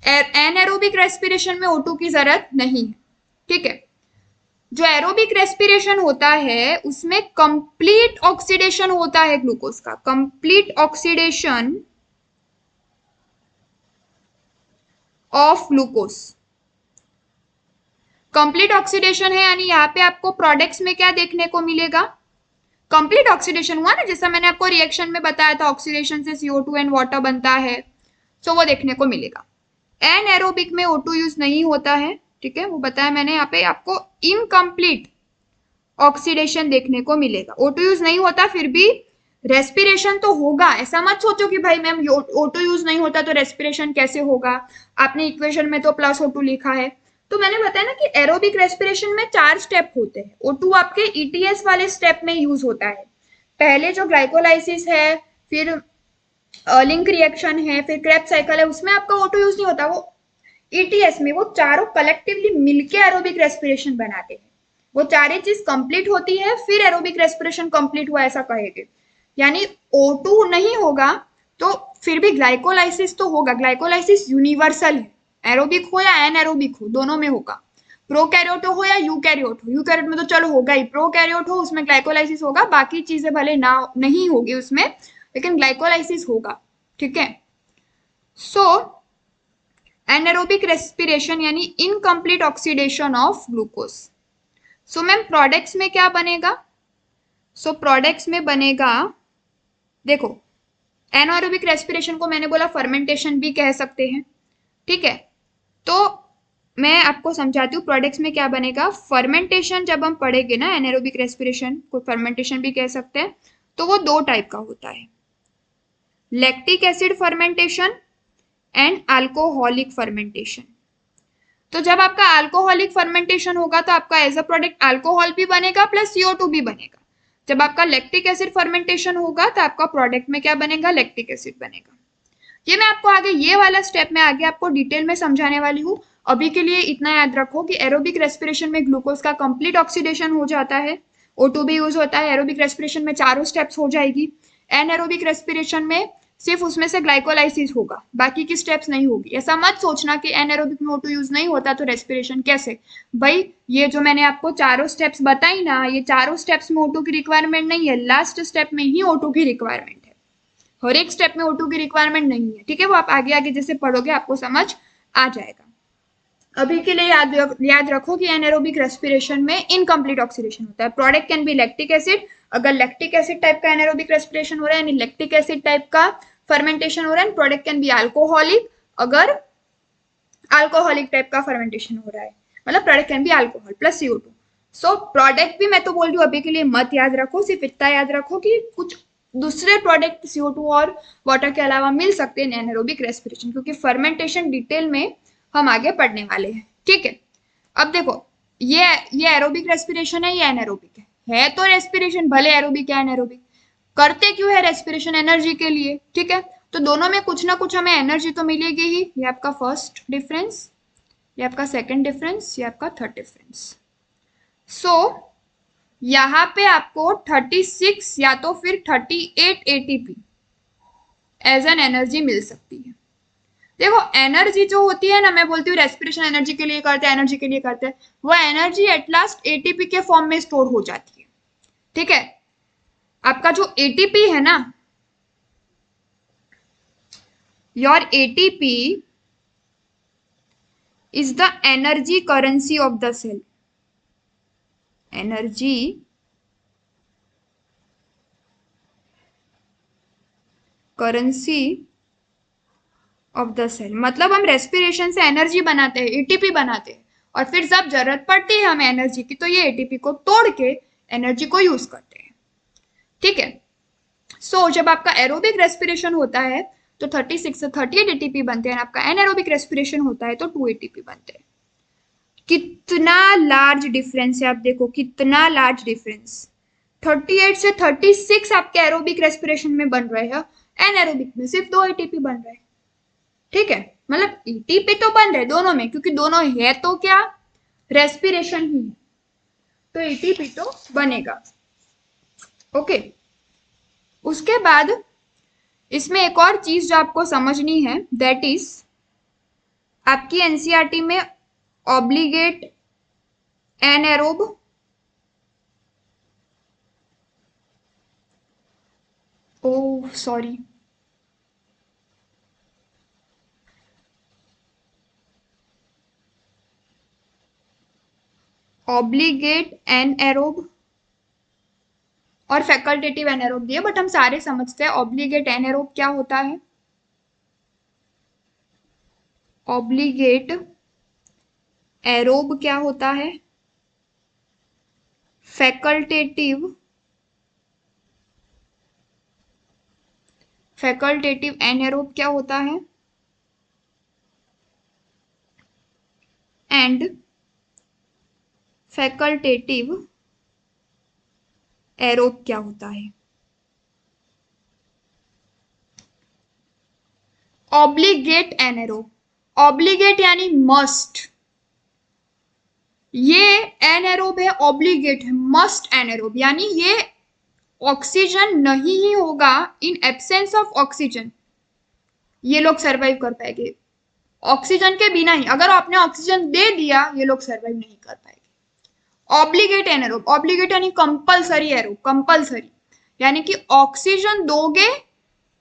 anaerobic respiration में O2 की जरूरत नहीं है, ठीक है। जो एरोबिक रेस्पिरेशन होता है उसमें कंप्लीट ऑक्सीडेशन होता है ग्लूकोज का, complete oxidation of glucose. Complete oxidation है यानी यहाँ पे आपको प्रोडक्ट्स में क्या देखने को मिलेगा, कंप्लीट ऑक्सीडेशन हुआ ना, जैसा मैंने आपको रिएक्शन में बताया था, ऑक्सीडेशन से CO2 एंड वाटर बनता है, सो वो देखने को मिलेगा। एनएरोबिक में O2 यूज नहीं होता है, ठीक है, वो बताया मैंने, यहाँ पे आपको इनकम्प्लीट ऑक्सीडेशन देखने को मिलेगा। O2 यूज नहीं होता, फिर भी रेस्पिरेशन तो होगा। ऐसा मत सोचो कि भाई मैम O2 यूज नहीं होता तो रेस्पिरेशन कैसे होगा, आपने इक्वेशन में तो प्लस O2 लिखा है। तो मैंने बताया ना कि एरोबिक रेस्पिरेशन में 4 स्टेप होते हैं। O2 आपके ETS वाले स्टेप में यूज होता है। पहले जो ग्लाइकोलाइसिस है, फिर लिंक रिएक्शन है, फिर क्रेब्स साइकिल है, उसमें आपका O2 यूज नहीं होता। वो ETS में वो चारों कलेक्टिवली मिलके एरोबिक रेस्पिरेशन बनाते हैं। वो चारे चीज कंप्लीट होती है, फिर एरोबिक रेस्पिरेशन कंप्लीट हुआ ऐसा कहेंगे। यानी O2 नहीं होगा तो फिर भी ग्लाइकोलाइसिस तो होगा। ग्लाइकोलाइसिस यूनिवर्सल है, एरोबिक हो या एनएरोबिक हो, दोनों में होगा। प्रोकैरियोट हो या यूकैरियोट हो, यूकैरियोट में तो चलो होगा ही, प्रोकैरियोट हो उसमें ग्लाइकोलाइसिस होगा, बाकी चीजें भले ना नहीं होगी उसमें, लेकिन ग्लाइकोलाइसिस होगा, ठीक है। सो एनारोबिक रेस्पिरेशन यानी incomplete oxidation of glucose. So ma'am products में क्या बनेगा, सो प्रोडक्ट्स में बनेगा, देखो एनारोबिक रेस्पिरेशन को मैंने बोला फर्मेंटेशन भी कह सकते हैं, ठीक है। तो मैं आपको समझाती हूँ प्रोडक्ट्स में क्या बनेगा। फर्मेंटेशन जब हम पढ़ेंगे ना, एनारोबिक रेस्पिरेशन को फर्मेंटेशन भी कह सकते हैं, तो वो 2 टाइप का होता है, lactic acid fermentation and alcoholic fermentation. तो जब आपका अल्कोहलिक फर्मेंटेशन होगा तो आपका एज अ प्रोडक्ट अल्कोहल भी बनेगा प्लस CO2 भी बनेगा। जब आपका लैक्टिक एसिड फर्मेंटेशन होगा तो आपका प्रोडक्ट में क्या बनेगा, लैक्टिक एसिड बनेगा। ये मैं आपको आगे ये वाला स्टेप में आगे आपको डिटेल में समझाने वाली हूँ। अभी के लिए इतना याद रखो कि एरोबिक रेस्पिरेशन में ग्लूकोज का कंप्लीट ऑक्सीडेशन हो जाता है, O2 भी यूज होता है। एरोबिक रेस्पिरेशन में चारों स्टेप्स हो जाएगी। एनएरोबिक रेस्पिरेशन में सिर्फ उसमें से ग्लाइकोलाइसिस होगा, बाकी की स्टेप्स नहीं होगी। ऐसा मत सोचना कि एनएरोबिक में O2 यूज नहीं होता तो रेस्पिरेशन कैसे। भाई ये जो मैंने आपको चारों स्टेप्स बताई ना, ये चारों स्टेप्स में O2 की रिक्वायरमेंट नहीं है, लास्ट स्टेप में ही O2 की रिक्वायरमेंट है। हर एक स्टेप में O2 की रिक्वायरमेंट नहीं है, ठीक है। वो आप आगे आगे जैसे पढ़ोगे आपको समझ आ जाएगा। अभी के लिए याद रखो कि एनारोबिक रेस्पिरेशन में इनकम्प्लीट ऑक्सीडेशन होता है। Product can be lactic acid, अगर लैक्टिक एसिड टाइप का एनारोबिक रेस्पिरेशन हो रहा है, यानी लैक्टिक एसिड टाइप का फर्मेंटेशन हो रहा है। प्रोडक्ट कैन बी अल्कोहलिक, अगर अल्कोहलिक टाइप का फर्मेंटेशन हो रहा है, मतलब product can be alcohol plus CO2। So product भी मैं तो बोल रही हूँ अभी के लिए मत याद रखो, सिर्फ इतना याद रखो कि कुछ दूसरे प्रोडक्ट CO2 और वाटर के अलावा मिल सकते हैं एनारोबिक रेस्पिरेशन, क्योंकि फर्मेंटेशन डिटेल में हम आगे पढ़ने वाले हैं, ठीक है। अब देखो ये एरोबिक रेस्पिरेशन है, ये एनारोबिक है तो रेस्पिरेशन, भले एरोबिक है एनारोबिक। करते क्यों है रेस्पिरेशन, एनर्जी के लिए, ठीक है। तो दोनों में कुछ ना कुछ हमें एनर्जी तो मिलेगी ही। ये आपका फर्स्ट डिफरेंस, ये आपका सेकंड डिफरेंस, ये आपका थर्ड डिफरेंस। सो यहाँ पे आपको 36 या तो फिर 38 ATP एज एन एनर्जी मिल सकती है। देखो एनर्जी जो होती है ना, मैं बोलती हूँ रेस्पिरेशन एनर्जी के लिए करते हैं, एनर्जी के लिए करते हैं, वो एनर्जी एट लास्ट ATP के फॉर्म में स्टोर हो जाती है, ठीक है। आपका जो ATP है ना, your ATP is the energy currency of the cell. Energy currency of the cell. मतलब हम रेस्पिरेशन से एनर्जी बनाते हैं, एटीपी बनाते हैं, और फिर जब जरूरत पड़ती है हमें एनर्जी की तो ये एटीपी को तोड़ के एनर्जी को यूज करते हैं. ठीक है. सो जब आपका एरोबिक रेस्पिरेशन होता है तो 36 से 38 एटीपी बनते हैं, आपका एनएरोबिक रेस्पिरेशन होता है तो 2 एटीपी बनते हैं. कितना लार्ज डिफरेंस है, आप देखो कितना लार्ज डिफरेंस. 38 से 36 आपके एरोबिक रेस्पिरेशन में बन रहे हैं, एनएरोबिक में सिर्फ 2 एटीपी बन रहे हैं. ठीक है, मतलब एटीपी तो बन रहे दोनों में, क्योंकि दोनों है तो क्या, रेस्पिरेशन ही, तो एटीपी तो बनेगा. ओके. उसके बाद इसमें एक और चीज जो आपको समझनी है, दैट इज आपकी एनसीईआरटी में ऑब्लिगेट एनएरोब सॉरी ऑब्लिगेट एनएरोब और फैकल्टेटिव एनएरोब दिए, बट हम सारे समझते हैं ऑब्लिगेट एनएरोब क्या होता है. ऑब्लिगेट एरोब क्या होता है, फैकल्टेटिव एनएरोब क्या होता है, एंड फैकल्टेटिव एरोब क्या होता है. ऑब्लिगेट एनएरोब, ऑब्लिगेट यानी मस्ट, ये एनएरोब है, ऑब्लिगेट है, मस्ट एनएरोब, यानी ये ऑक्सीजन नहीं ही होगा, इन एब्सेंस ऑफ ऑक्सीजन ये लोग सरवाइव कर पाएंगे. ऑक्सीजन के बिना ही, अगर आपने ऑक्सीजन दे दिया ये लोग सरवाइव नहीं कर पाएंगे. ऑब्लिगेट एनएरोब, ऑब्लिगेट यानी कंपलसरी एरोब, कंपलसरी यानी कि ऑक्सीजन दोगे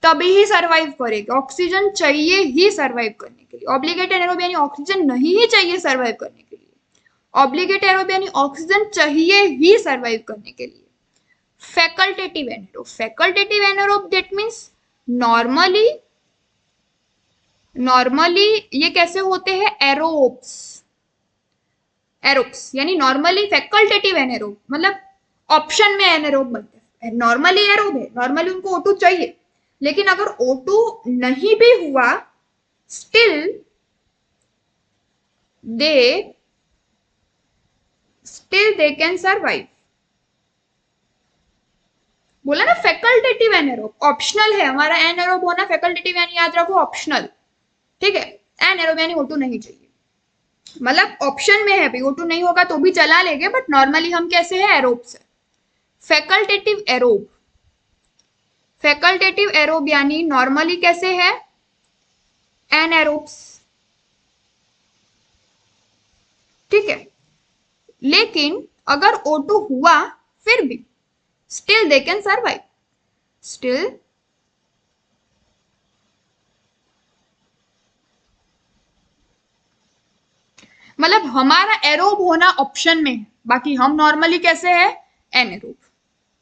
तभी ही सरवाइव करेगा, ऑक्सीजन चाहिए ही सरवाइव करने के लिए. ऑब्लिगेट एनएरोब यानी ऑक्सीजन नहीं ही चाहिए सरवाइव करने के लिए. ऑब्लिगेट एरोब यानी ऑक्सीजन चाहिए ही सरवाइव करने के लिए. Facultative anaerobe, facultative anaerobe that means normally ये कैसे होते हैं, एरोब्स, एरोब्स यानी नॉर्मली फैकल्टेटिव एनएरोब मतलब ऑप्शन में एनएरोब बनते हैं. नॉर्मली एरोब है, नॉर्मली उनको O2 चाहिए, लेकिन अगर O2 नहीं भी हुआ स्टिल दे कैन सर्वाइव. बोला ना फैकल्टेटिव एनएरोब, ऑप्शनल है हमारा एनएरोब होना, फैकल्टेटिव यानी याद रखो ऑप्शनल. ठीक है, एनएरोब यानी O2 नहीं चाहिए, मतलब ऑप्शन में है भाई, O2 नहीं होगा तो भी चला लेंगे, बट नॉर्मली हम कैसे है, एरोब से. फैकल्टेटिव एरोब, फैकल्टेटिव एरोब यानी नॉर्मली कैसे है, एनएरोब्स. ठीक है, लेकिन अगर O2 हुआ फिर भी still they can survive, still मतलब हमारा एरोब होना ऑप्शन में है, बाकी हम नॉर्मली कैसे है, एनएरोब.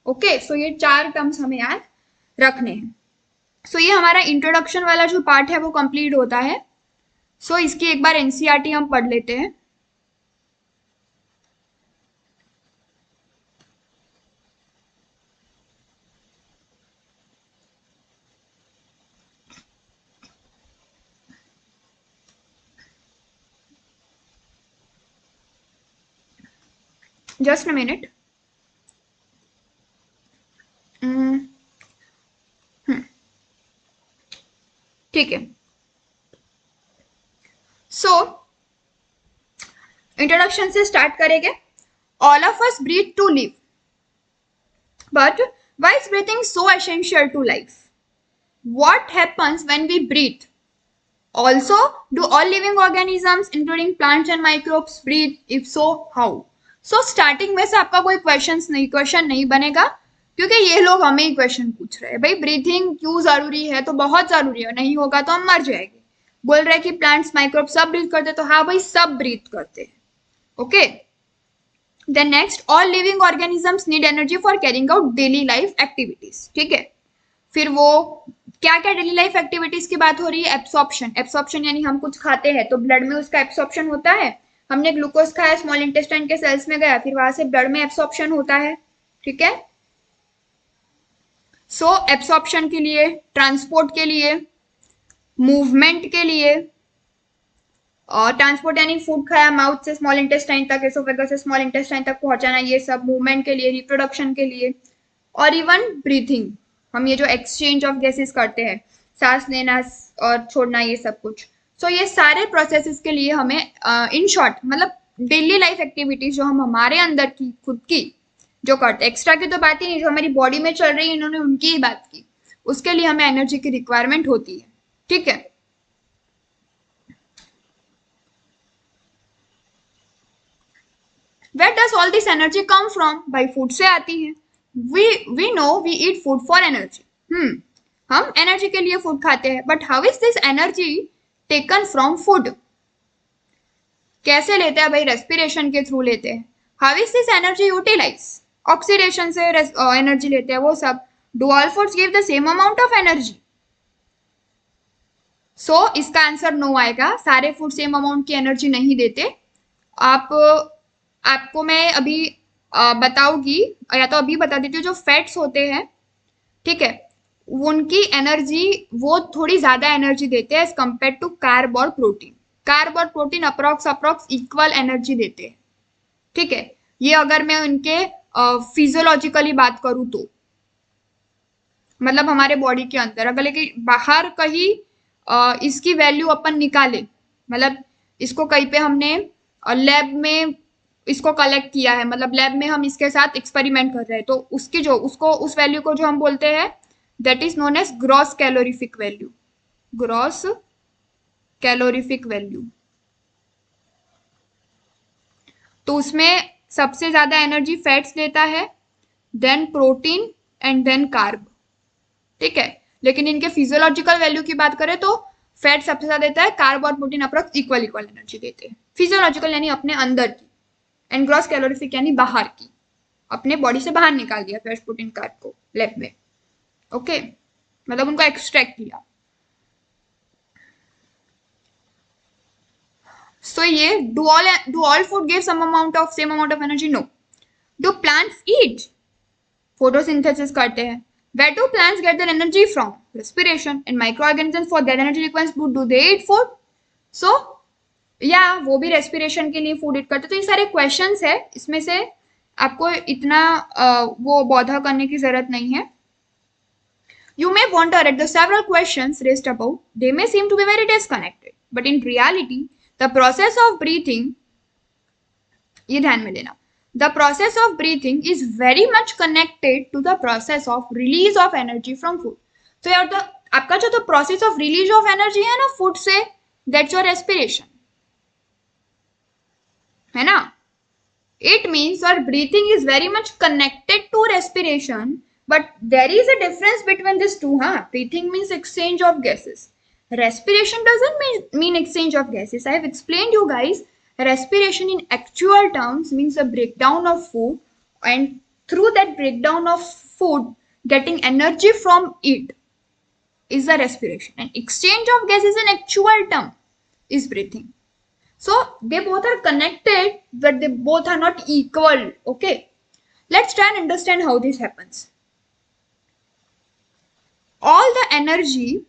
ओके, सो ये 4 टर्म्स हमें याद रखने हैं. सो ये हमारा इंट्रोडक्शन वाला जो पार्ट है वो कंप्लीट होता है. सो इसकी एक बार एनसीईआरटी हम पढ़ लेते हैं. Just a minute. ठीक है, सो इंट्रोडक्शन से स्टार्ट करेंगे. All of us breathe to live, but why is breathing so essential to life? What happens when we breathe? Also, do all living organisms including plants and microbes breathe? If so, how? So starting में से आपका कोई question नहीं बनेगा, क्योंकि ये लोग हमें ही क्वेश्चन पूछ रहे हैं, भाई ब्रीथिंग क्यों जरूरी है, तो बहुत जरूरी है, नहीं होगा तो हम मर जाएंगे। बोल रहे हैं कि प्लांट्स माइक्रोब सब ब्रीथ करते, तो हाँ भाई सब ब्रीथ करते हैं। Okay, then next, all living organisms need energy for carrying out daily life activities. ठीक है, फिर वो क्या क्या डेली लाइफ एक्टिविटीज की बात हो रही है? एब्सॉर्प्शन। एब्सॉर्प्शन यानी हम कुछ खाते हैं तो ब्लड में उसका एब्सॉर्प्शन होता है। हमने ग्लूकोज खाया, स्मॉल इंटेस्टाइन के सेल्स में गया, फिर वहां से ब्लड में एब्सॉर्प्शन होता है। ठीक है, सो एब्सॉर्प्शन के लिए, ट्रांसपोर्ट के लिए, मूवमेंट के लिए, और ट्रांसपोर्ट यानी फूड खाया माउथ से स्मॉल इंटेस्टाइन तक, एसोफेगस से स्मॉल इंटेस्टाइन तक पहुंचाना, ये सब मूवमेंट के लिए, रिप्रोडक्शन के लिए, और इवन ब्रीथिंग। हम ये जो एक्सचेंज ऑफ गैसेस करते हैं, सांस लेना और छोड़ना, ये सब कुछ। सो ये सारे प्रोसेसेस के लिए हमें इन शॉर्ट मतलब डेली लाइफ एक्टिविटीज जो हम हमारे अंदर की खुद की जो करते, एक्स्ट्रा की तो बात ही नहीं, जो हमारी बॉडी में चल रही है, इन्होंने उनकी ही बात की, उसके लिए हमें एनर्जी की रिक्वायरमेंट होती है। ठीक है, Where does all this energy come from? भाई फूड से आती है। We know we eat food for energy. हम एनर्जी के लिए फूड खाते हैं, but how is this energy taken from food? कैसे लेते हैं भाई? रेस्पिरेशन के थ्रू लेते हैं। How is this energy utilise? Oxidation से एनर्जी लेते हैं वो सब। Do all foods give the same amount of energy? So इसका आंसर नो आएगा, सारे फूड सेम अमाउंट की एनर्जी नहीं देते। आपको मैं अभी बताऊंगी, या तो अभी बता देती हूँ, जो फैट्स होते हैं, ठीक है, उनकी एनर्जी वो थोड़ी ज्यादा एनर्जी देते हैं एज कंपेयर टू कार्ब और प्रोटीन। कार्ब और प्रोटीन अप्रोक्स इक्वल एनर्जी देते हैं। ठीक है, ये अगर मैं उनके फिजियोलॉजिकली बात करूँ तो, मतलब हमारे बॉडी के अंदर, अगर लेकिन बाहर कहीं इसकी वैल्यू अपन निकाले, मतलब इसको कहीं पे हमने लैब में इसको कलेक्ट किया है, मतलब लैब में हम इसके साथ एक्सपेरिमेंट कर रहे हैं, तो उसकी जो उसको उस वैल्यू को जो हम बोलते हैं, that is known as gross calorific value. Gross calorific value. तो उसमें सबसे ज्यादा एनर्जी फैट्स देता है, then protein and then carb. ठीक है, लेकिन इनके फिजियोलॉजिकल वैल्यू की बात करें तो फैट सबसे ज्यादा देता है, कार्ब और प्रोटीन अप्रोक्स इक्वल एनर्जी देते हैं। फिजियोलॉजिकल यानी अपने अंदर की, एंड ग्रॉस कैलोरीफिक यानी बाहर की, अपने बॉडी से बाहर निकाल दिया फैट प्रोटीन कार्ब को लैब में। ओके, मतलब उनको एक्सट्रैक्ट किया। सो ये do all food give some amount of same amount of energy? No. Do plants eat? Photosynthesis करते हैं। Where do plants get their energy from? Respiration. And microorganisms for their energy requirements, do they eat food? So या वो भी respiration के लिए food ईट करते। तो ये सारे क्वेश्चंस है, इसमें से आपको इतना वो बौधा करने की जरूरत नहीं है। You may wonder at the several questions raised above, they may seem to be very disconnected, but in reality the process of breathing, ये ध्यान में लेना, the process of breathing is very much connected to the process of release of energy from food. तो यार तो आपका जो तो process of release of energy है ना food से, that's your respiration, है ना? It means your breathing is very much connected to respiration, but there is a difference between these two. Breathing means exchange of gases. Respiration doesn't mean exchange of gases. I have explained you guys. Respiration in actual terms means a breakdown of food, and through that breakdown of food, getting energy from it is the respiration. And exchange of gases in actual term is breathing. So they both are connected, but they both are not equal. Okay, let's try and understand how this happens. All the energy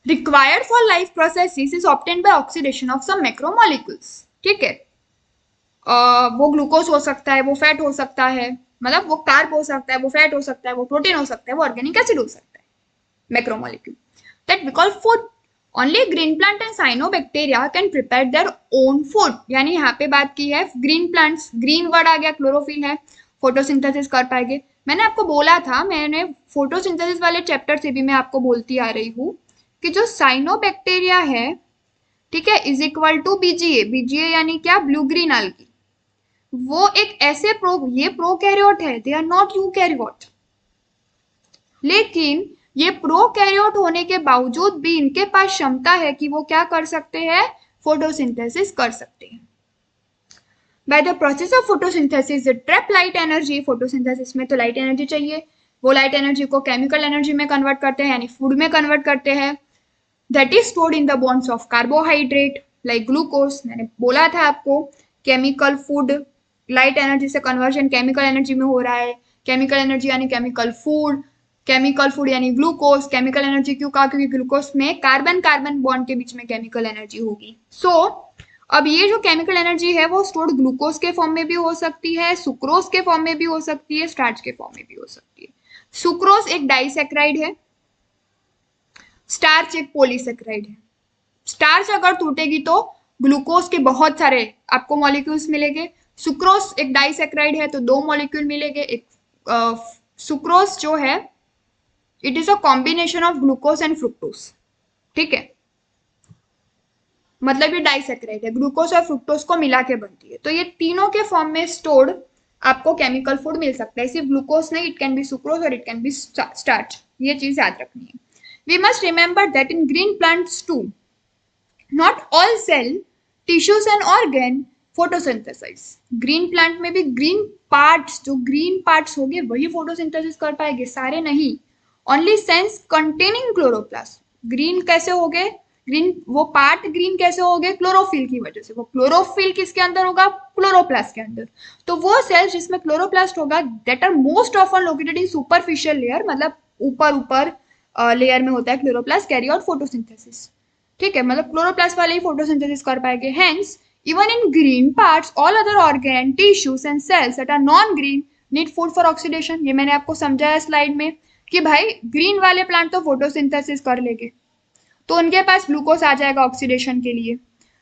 required for life processes is obtained by oxidation of some macromolecules. ठीक है, वो glucose हो सकता है, वो fat हो सकता है, मतलब वो कार्ब हो सकता है, वो फैट हो सकता है, वो प्रोटीन हो सकता है, वो ऑर्गेनिक एसिड हो सकता है, macromolecule that we call food. Only green plant and cyanobacteria can prepare their own food. यानी यहाँ पे बात की है ग्रीन प्लांट्स, ग्रीन वर्ड आ गया, क्लोरोफिल है, फोटोसिंथेसिस कर पाएंगे। मैंने आपको बोला था, मैंने फोटोसिंथेसिस वाले चैप्टर से भी मैं आपको बोलती आ रही हूँ कि जो साइनोबैक्टीरिया है, ठीक है, is equal to BGA. BGA यानी क्या? Blue green algae. वो एक ऐसे ये प्रोकैरियोट है, दे आर नॉट यूकैरियोट, लेकिन ये प्रोकैरियोट होने के बावजूद भी इनके पास क्षमता है कि वो क्या कर सकते हैं, फोटोसिंथेसिस कर सकते हैं। By the process of photosynthesis they trap light energy, photosynthesis में तो लाइट एनर्जी चाहिए, वो लाइट एनर्जी को केमिकल एनर्जी में कन्वर्ट करते हैं, यानी फूड में कन्वर्ट करते हैं, that is stored in the bonds of carbohydrate like glucose. मैंने बोला था आपको, केमिकल फूड लाइट एनर्जी से कन्वर्जन केमिकल एनर्जी में हो रहा है, केमिकल एनर्जी यानी केमिकल फूड यानी ग्लूकोज। केमिकल एनर्जी क्यों कहा, क्योंकि ग्लूकोज में कार्बन कार्बन बॉन्ड के बीच में केमिकल एनर्जी होगी। अब ये जो केमिकल एनर्जी है वो स्टोर्ड ग्लूकोज के फॉर्म में भी हो सकती है, सुक्रोज के फॉर्म में भी हो सकती है, स्टार्च के फॉर्म में भी हो सकती है। सुक्रोज एक डाइसेक्राइड है, स्टार्च एक पॉलीसेक्राइड है। स्टार्च अगर टूटेगी तो ग्लूकोज के बहुत सारे आपको मॉलिक्यूल्स मिलेंगे। सुक्रोज एक डाइसेक्राइड है तो 2 मॉलिक्यूल मिलेंगे। एक सुक्रोज जो है it is a combination of glucose and fructose, ठीक है, मतलब ये डाइसेक्राइड है, ग्लूकोज और फ्रुक्टोज को मिला के बनती है। तो ये तीनों के फॉर्म में स्टोर्ड आपको केमिकल फूड मिल सकता है, सिर्फ ग्लूकोज नहीं, इट कैन बी सुक्रोज और इट कैन बी स्टार्च, ये चीज याद रखनी है। We must remember that in green plants too not all cell tissues and organ photosynthesise. Green plant में भी ग्रीन पार्ट्स, जो ग्रीन पार्ट्स होंगे वही फोटोसिंथेसिस कर पाएंगे, सारे नहीं। Only cells containing chloroplast, green कैसे हो गए, ग्रीन वो पार्ट ग्रीन कैसे हो गए, क्लोरोफिल की वजह से। वो क्लोरोफिल किसके अंदर होगा, क्लोरोप्लास्ट के अंदर। तो वो सेल्स जिसमें क्लोरोप्लास्ट होगा that are most often located in superficial layer, मतलब ऊपर ऊपर लेयर में होता है क्लोरोप्लास्ट, कैरी आउट फोटोसिंथेसिस, ठीक है, मतलब क्लोरोप्लास्ट वाले ही फोटोसिंथेसिस कर पाएंगे। Hence even in green parts all other organ tissues and cells that are non green need food for oxidation. ये मैंने आपको समझाया स्लाइड में कि भाई ग्रीन वाले प्लांट तो फोटोसिंथेसिस कर लेंगे तो उनके पास ग्लूकोज आ जाएगा ऑक्सीडेशन के लिए,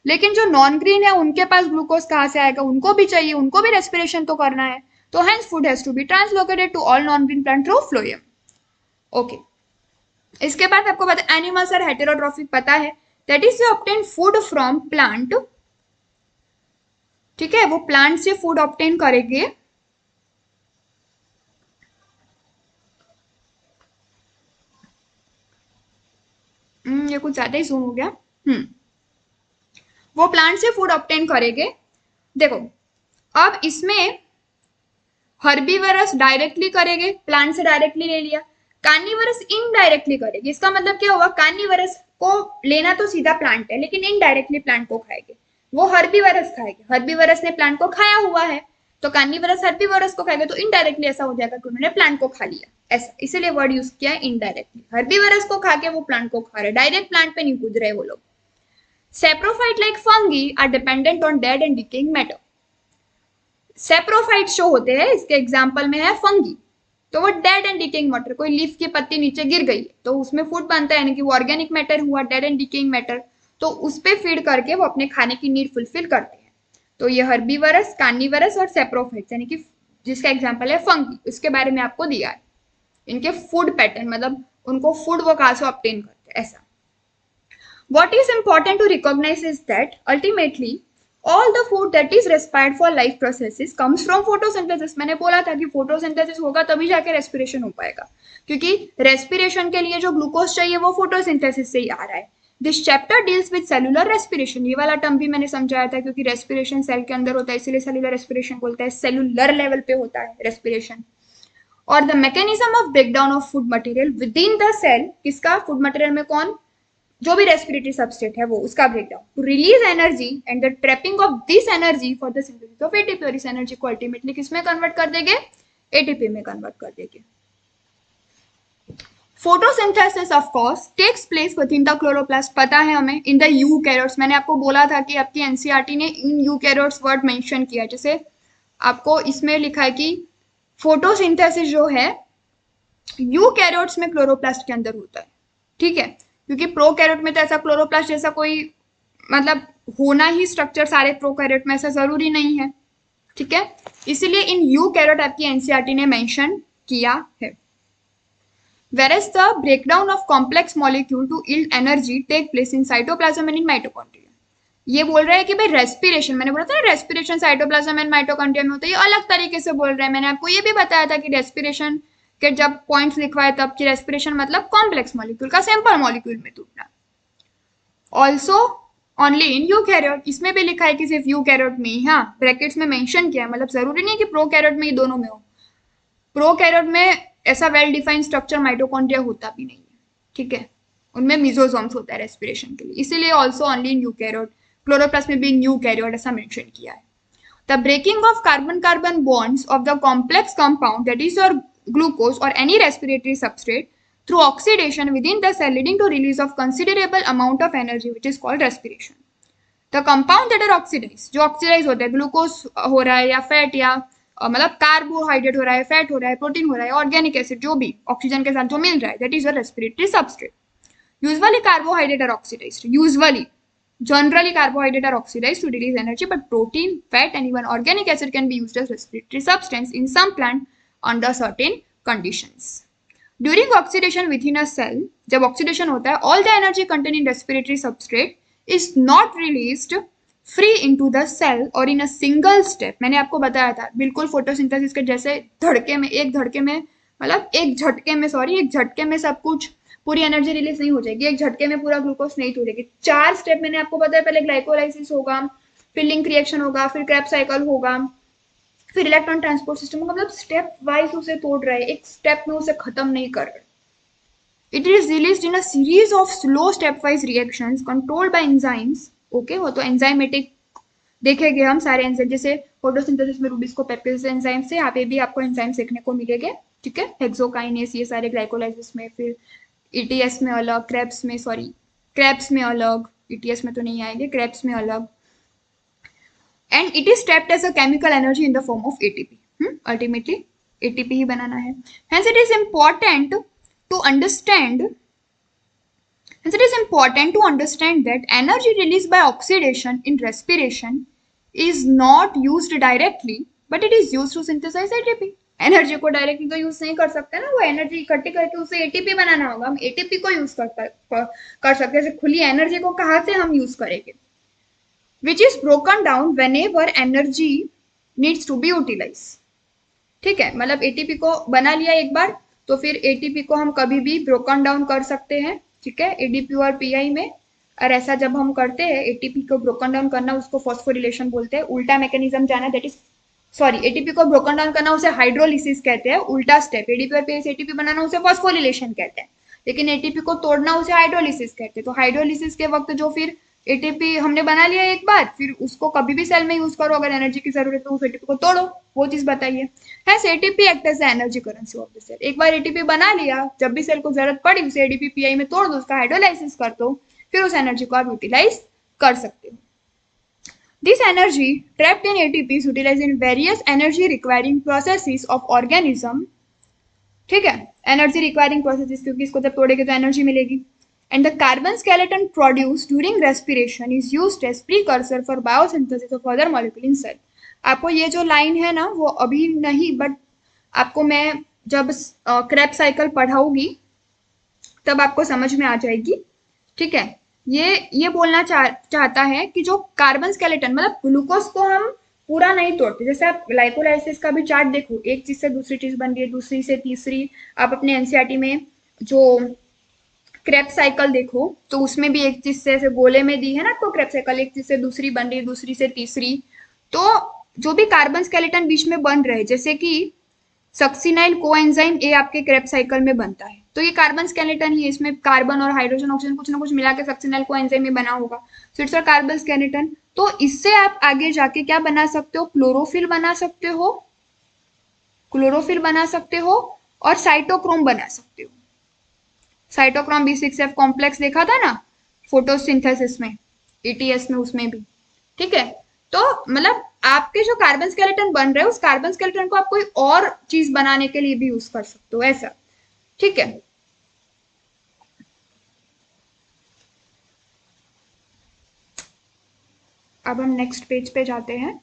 लेकिन जो नॉन ग्रीन है उनके पास ग्लूकोज कहाँ से आएगा, उनको भी चाहिए, उनको भी रेस्पिरेशन तो करना है। तो hence food has to be translocated to all non green plant through phloem. Okay, इसके बाद आपको पता एनिमल्स आर हेटेरोट्रॉफिक पता है, that is we obtain food from plant, ठीक है, वो प्लांट से फूड ऑब्टेन करेंगे। ये कुछ ज्यादा ही जूम हो गया। वो प्लांट से फूड ऑब्टेन करेंगे। देखो अब इसमें हर्बीवरस डायरेक्टली करेंगे, प्लांट से डायरेक्टली ले लिया, कार्निवरस इनडायरेक्टली करेंगे। इसका मतलब क्या होगा, कार्निवरस को लेना तो सीधा प्लांट है लेकिन इनडायरेक्टली प्लांट को खाएंगे, वो हर्बीवरस खाएंगे। हर्बीवरस ने प्लांट को खाया हुआ है तो कार्निवरस हर्बीवरस को खाएगा, तो इनडायरेक्टली ऐसा हो जाएगा कि उन्होंने प्लांट को खा लिया, ऐसा, इसीलिए वर्ड यूज किया है इनडायरेक्टली। हर्बीवरस को खा के वो प्लांट को खा रहे, डायरेक्ट प्लांट पे नहीं कूद रहे वो लोग। Saprophyte like fungi are dependent on dead and decaying matter. Saprophyte जो होते हैं, इसके एग्जाम्पल में है फंगी, तो वो डेड एंड डिकेइंग मैटर, कोई लीफ की पत्ती नीचे गिर गई तो उसमें फूड बनता है, यानी कि वो ऑर्गेनिक मैटर हुआ, डेड एंड डिकेइंग मैटर, तो उस पर फीड करके वो अपने खाने की नीड फुलफिल करते हैं। तो ये हर्बीवरस, कार्निवरस और सेप्रोफाइट्स, यानी कि जिसका एग्जाम्पल है फंगी, उसके बारे में आपको दिया है। इनके फूड पैटर्न, मतलब उनको फूड वो कहाँ से ऑब्टेन करते हैं, ऐसा। What is important to recognize is that ultimately all the food that is required for life processes comes from photosynthesis। मैंने बोला था कि फोटोसिंथेसिस होगा तभी जाके रेस्पिरेशन हो पाएगा, क्योंकि रेस्पिरेशन के लिए जो ग्लूकोज चाहिए वो फोटोसिंथेसिस से ही आ रहा है। This chapter deals with cellular respiration, ये वाला टर्म भी मैंने समझाया था, क्योंकि रेस्पिरेशन सेल के अंदर होता है इसीलिए सेलुलर रेस्पिरेशन बोलते हैं, सेलुलर लेवल पे होता है रेस्पिरेशन। और the mechanism of breakdown of food material within the cell, किसका, फूड मटेरियल में कौन, जो भी रेस्पिरेटरी सबस्टेट है वो, उसका breakdown to release energy and the trapping of this energy for the synthesis of ATP. और इस एनर्जी को अल्टीमेटली किसमें कन्वर्ट कर देंगे, एटीपी में कन्वर्ट कर देंगे। Photosynthesis of course takes place within the chloroplast, पता है हमें, इन द यूकैरियोट्स। मैंने आपको बोला था कि आपकी एनसीईआरटी ने इन यूकैरियोट्स वर्ड मेंशन किया, जैसे आपको इसमें लिखा है कि फोटोसिंथेसिस जो है यूकैरियोट्स में क्लोरोप्लास्ट के अंदर होता है, ठीक है, क्योंकि प्रोकैरियोट में तो ऐसा क्लोरोप्लास्ट जैसा कोई मतलब होना ही स्ट्रक्चर सारे प्रोकैरियोट में ऐसा जरूरी नहीं है, ठीक है, इसीलिए इन यूकैरियोट आपकी एनसीईआरटी ने मेंशन किया है। Whereas the breakdown of complex molecule to yield energy take place in cytoplasm and in mitochondria। ये बोल रहा है कि भाई रेस्पिरेशन, मैंने बोला था ना रेस्पिरेशन साइटोप्लाज्म एंड माइटोकॉन्ड्रिया में होता है, ये अलग तरीके से बोल रहा है। मैंने आपको ये भी बताया था कि रेस्पिरेशन के जब पॉइंट्स लिखवाए तब कि रेस्पिरेशन मतलब कॉम्प्लेक्स मॉलिक्यूल का सिंपल मॉलिक्यूल में टूटना। ऑल्सो ओनली इन यूकैरियोट, इसमें भी लिखा है कि सिर्फ यूकैरियोट में ही, हाँ ब्रैकेट्स में मेंशन किया है, मतलब जरूरी नहीं है कि प्रोकैरियोट में ही दोनों में हो। प्रोकैरियोट में ऐसा वेल डिफाइंड स्ट्रक्चर माइटोकॉन्ड्रिया होता भी नहीं है, ठीक है, उनमें मिजोसोम्स होता है रेस्पिरेशन के लिए, इसीलिए also only in eukaryote, chloroplast में भी यूकैरियोट ऐसा मेंशन किया है। The breaking of carbon-carbon bonds of the complex compound, that is your glucose or any respiratory substrate, through oxidation within the cell, leading to release of considerable amount of energy, which is called respiration. The compound that are oxidized, जो oxidize होता है, glucose हो रहा है या fat या मतलब carbohydrate हो रहा है, फैट हो रहा है, प्रोटीन हो रहा है, ऑर्गेनिक एसिड जो भी ऑक्सीजन के साथ जो मिल रहा है, that is your respiratory substrate. Usually carbohydrate are oxidized. Usually, generally carbohydrate are oxidized to release energy, but protein, fat, and even organic acid can be used as respiratory substance in some plant under certain conditions. During oxidation within a cell, जब oxidation होता है, all the energy contained in respiratory substrate is not released free into the cell or in a single step. मैंने आपको बताया था बिल्कुल photosynthesis के जैसे धड़के में, एक धड़के में मतलब एक झटके में, सॉरी एक झटके में सब कुछ पूरी एनर्जी रिलीज नहीं हो जाएगी, एक झटके में पूरा ग्लूकोज नहीं टूटेगी। 4 स्टेप मैंने आपको बताया, पहले ग्लाइकोलाइसिस होगा, फिर लिंक रिएक्शन होगा, फिर क्रेब्स साइकिल होगा, फिर इलेक्ट्रॉन ट्रांसपोर्ट सिस्टम होगा, मतलब स्टेप वाइज उसे तोड़ रहा है, एक स्टेप में उसे खत्म नहीं कर रहा। It is released in a series of slow stepwise reactions controlled by enzymes. Okay, वो तो एंजाइमेटिक देखेंगे हम सारे एंजाइम, जैसे फोटोसिंथेसिस में रूबिस्को पेप्टेज एंजाइम से, यहाँ पे भी आपको एंजाइम सीखने को मिलेंगे, ठीक है, हेक्सोकाइनेस, ये सारे ग्लाइकोलाइसिस में, फिर ईटीएस में अलग, क्रेब्स में, सॉरी क्रेब्स में अलग, ईटीएस में तो नहीं आएंगे, क्रेब्स में अलग, and it is trapped as a chemical energy in the form of ATP. Ultimately ATP ही बनाना है। Hence it is important to understand Hence, it is important to understand that energy released by oxidation in respiration is not used directly, but it is used to synthesize ATP. Energy को directly तो use नहीं कर सकते ना, वो energy इकट्ठी करके उसे एटीपी बनाना होगा, हम एटीपी को यूज कर सकते हैं। खुली एनर्जी को कहाँ से हम यूज करेंगे? Which is broken down whenever energy needs to be utilize, ठीक है, मतलब एटीपी को बना लिया एक बार तो फिर एटीपी को हम कभी भी ब्रोकन डाउन कर सकते हैं, ठीक है, एडीपी और पीआई में। और ऐसा जब हम करते हैं, एटीपी को ब्रोकन डाउन करना उसको फॉस्फोरिलेशन बोलते हैं, उल्टा मैकेनिज्म जाना, दैट इज सॉरी एटीपी को ब्रोकन डाउन करना उसे हाइड्रोलिसिस कहते हैं, उल्टा स्टेप, एडीपी और पीआई से एटीपी बनाना उसे फॉस्फोरिलेशन कहते हैं, लेकिन एटीपी को तोड़ना उसे हाइड्रोलिसिस कहते हैं। तो हाइड्रोलिसिस के वक्त जो फिर एटीपी हमने बना लिया एक बार, फिर उसको कभी भी सेल में यूज करो, अगर एनर्जी की जरूरत है तो उस एटीपी को तोड़ो, वो चीज बताइए। Hence ATP act as the energy currency of the cell. एक बार एटीपी बना लिया, जब भी सेल को जरूरत पड़ी उसे एडीपी पीआई में तोड़ दो, उसका हाइड्रोलाइसिस कर दो, फिर उस एनर्जी को आप यूटिलाइज कर सकते हो। This energy trapped in ATP is utilized in various energy requiring processes of organism, ठीक है, एनर्जी रिक्वायरिंग प्रोसेसेस, क्योंकि इसको जब तोड़ेंगे तो एनर्जी मिलेगी। And the carbon skeleton produced during respiration is used as precursor for biosynthesis of other molecule in cell. आपको ये जो लाइन है ना, वो अभी नहीं, बट आपको मैं जब क्रेब्स साइकिल पढ़ाऊंगी तब आपको समझ में आ जाएगी, ठीक है। ये बोलना चाहता है कि जो कार्बन स्केलेटन मतलब ग्लूकोज को हम पूरा नहीं तोड़ते, जैसे आप ग्लाइकोलाइसिस का भी चार्ट देखो, एक चीज से दूसरी चीज बन रही है, दूसरी से तीसरी। आप अपने एनसीईआरटी में जो क्रेब्स साइकिल देखो तो उसमें भी एक चीज से ऐसे गोले में दी है ना, तो क्रेब्स साइकिल एक चीज से दूसरी बन रही है, दूसरी से तीसरी। तो जो भी कार्बन स्केलेटन बीच में बन रहे, जैसे कि सक्सिनाइल कोएंजाइम ए आपके क्रेब्स साइकिल में बनता है, तो ये कार्बन स्केलेटन ही है, इसमें कार्बन और हाइड्रोजन ऑक्सीजन कुछ ना कुछ मिला के सक्सिनाइल कोएंजाइम में बना होगा, so it's a carbon skeleton. तो इससे आप आगे जाके क्या बना सकते हो? क्लोरोफिल बना सकते हो, क्लोरोफिल बना सकते हो और साइटोक्रोम बना सकते हो। साइटोक्रोम B6F कॉम्प्लेक्स देखा था ना फोटोसिंथेसिस में, ETS में, उसमें भी, ठीक है। तो मतलब आपके जो कार्बन स्केलेटन बन रहे हैं, उस कार्बन स्केलेटन को आप कोई और चीज बनाने के लिए भी यूज कर सकते हो, ऐसा, ठीक है। अब हम नेक्स्ट पेज पे जाते हैं।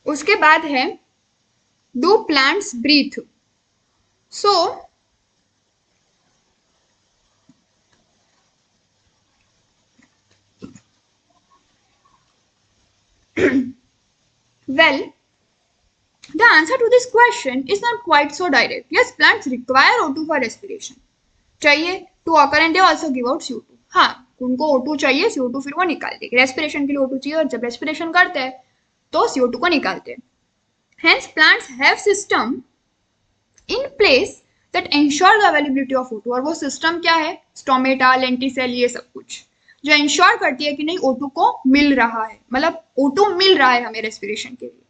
उसके बाद है do plants breathe. So Well, the answer to this question is not quite so direct. Yes, plants require O2 for respiration. चाहिए to occur and they also give out CO2. हाँ, उनको O2 चाहिए, CO2 फिर वो निकाल देंगे. Respiration के लिए O2 चाहिए और जब रेस्पिरेशन करते हैं तो CO2 को निकालते हैं. Hence, plants have system in place that ensure the availability of O2. और वो सिस्टम क्या है? स्टोमेटा, लेंटिसेल, ये सब कुछ जो इंश्योर करती है कि नहीं O2 को मिल रहा है, मतलब O2 मिल रहा है हमें रेस्पिरेशन के लिए.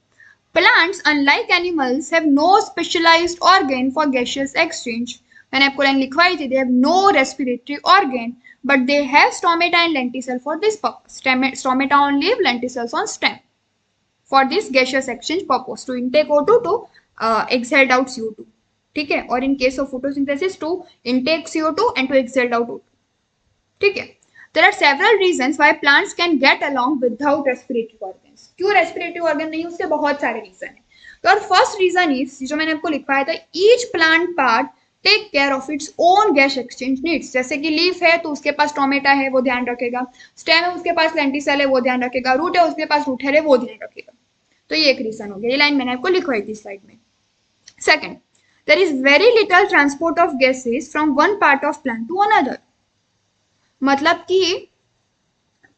Plants, unlike animals, have no specialized organ for gaseous exchange. मैंने आपको लाइन लिखवाई थी, they have no respiratory organ, but they have stomata and lenticel for this purpose. Stomata on leaf, lenticels on stem. For this gaseous exchange purpose, to intake O2 to exhale out CO2. ठीक है, और in case of photosynthesis to intake CO2 and to exhale out O2. ठीक है. There are several reasons why plants can get along without respiratory organs. क्यों respiratory organ नहीं, उसके बहुत सारे reason हैं. तो first reason is जो मैंने आपको लिखवाया था, each plant part take care of its own gas exchange needs. जैसे कि लीफ है तो उसके पास टोमेटा है, वो ध्यान रखेगा. स्टेम है उसके पास लेंटिसेल है, वो ध्यान रखेगा. रूट है उसके पास रूट है, वो ध्यान रखेगा. तो ये एक रीजन हो गया. ये लाइन मैंने आपको लिखवाई थी स्लाइड में. Second, there is very little transport of gases from one part of plant to another. मतलब कि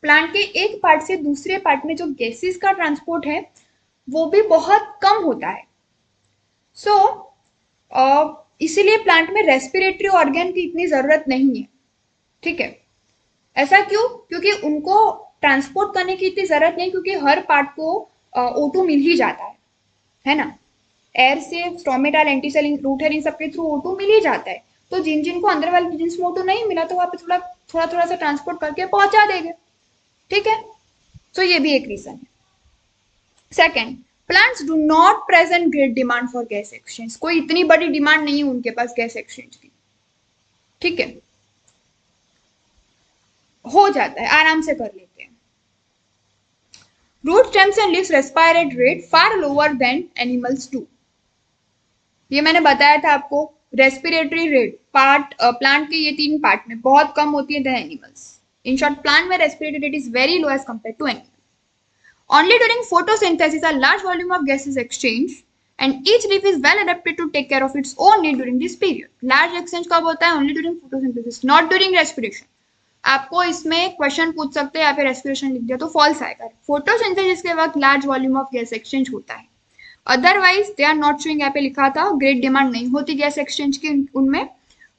प्लांट के एक पार्ट से दूसरे पार्ट में जो गैसेस का ट्रांसपोर्ट है वो भी बहुत कम होता है. सो इसीलिए प्लांट में रेस्पिरेटरी ऑर्गन की इतनी जरूरत नहीं है. ठीक है, ऐसा क्यों? क्योंकि उनको ट्रांसपोर्ट करने की इतनी जरूरत नहीं, क्योंकि हर पार्ट को O2 मिल ही जाता है ना. एयर से स्टोमेटा, लेंटिसेल, रूट है, इन सबके थ्रू O2 मिल ही जाता है. तो जिनको अंदर वाले रीजन्स में O2 नहीं मिला तो वहां पे थोड़ा सा ट्रांसपोर्ट करके पहुंचा देंगे. ठीक है, तो ये भी एक रीजन है. Second, plants do not present great demand for gas exchange. कोई इतनी बड़ी डिमांड नहीं है उनके पास गैस एक्सचेंज की. ठीक है, हो जाता है, आराम से कर लेते हैं. Root, stems and leaves respirate rate far lower than animals do. ये मैंने बताया था आपको. रेस्पिरेटरी रेट प्लांट के ये 3 पार्ट में बहुत कम होती है than animals. In short, plant में respiratory rate is very low as compare to animal. Only during photosynthesis a large volume of gas is exchanged and each leaf is well adapted to take care of its own need during this period. Large exchange कब होता है? Only during photosynthesis, not during respiration. आपको इसमें question पूछ सकते हैं, यहाँ पे रेस्पिरेशन लिख दिया तो फॉल्स आएगा. फोटोसिंथेसिस के वक्त large volume of gas exchange होता है. Otherwise they are not showing. यहाँ पे लिखा था ग्रेट डिमांड नहीं होती गैस एक्सचेंज की उनमें.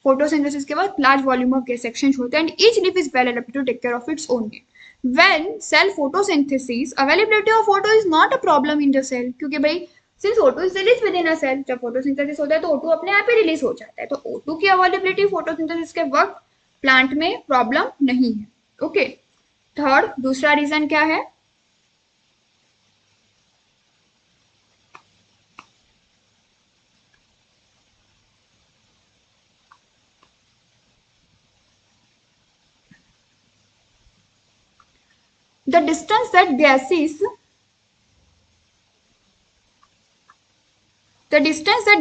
फोटोसिंथेसिस के वक्त large volume of gas exchange होता है and each leaf is well adapted to take care of its own need. When cell photosynthesis, availability of O2 is not a problem in the cell. क्योंकि भाई since O2 is released within a cell, जब photosynthesis होता है तो O2 अपने आप ही release हो जाता है. तो O2 की अवेलेबिलिटी फोटोसिंथेसिस के वक्त प्लांट में प्रॉब्लम नहीं है. ओके. थर्ड, दूसरा रीजन क्या है? The distance that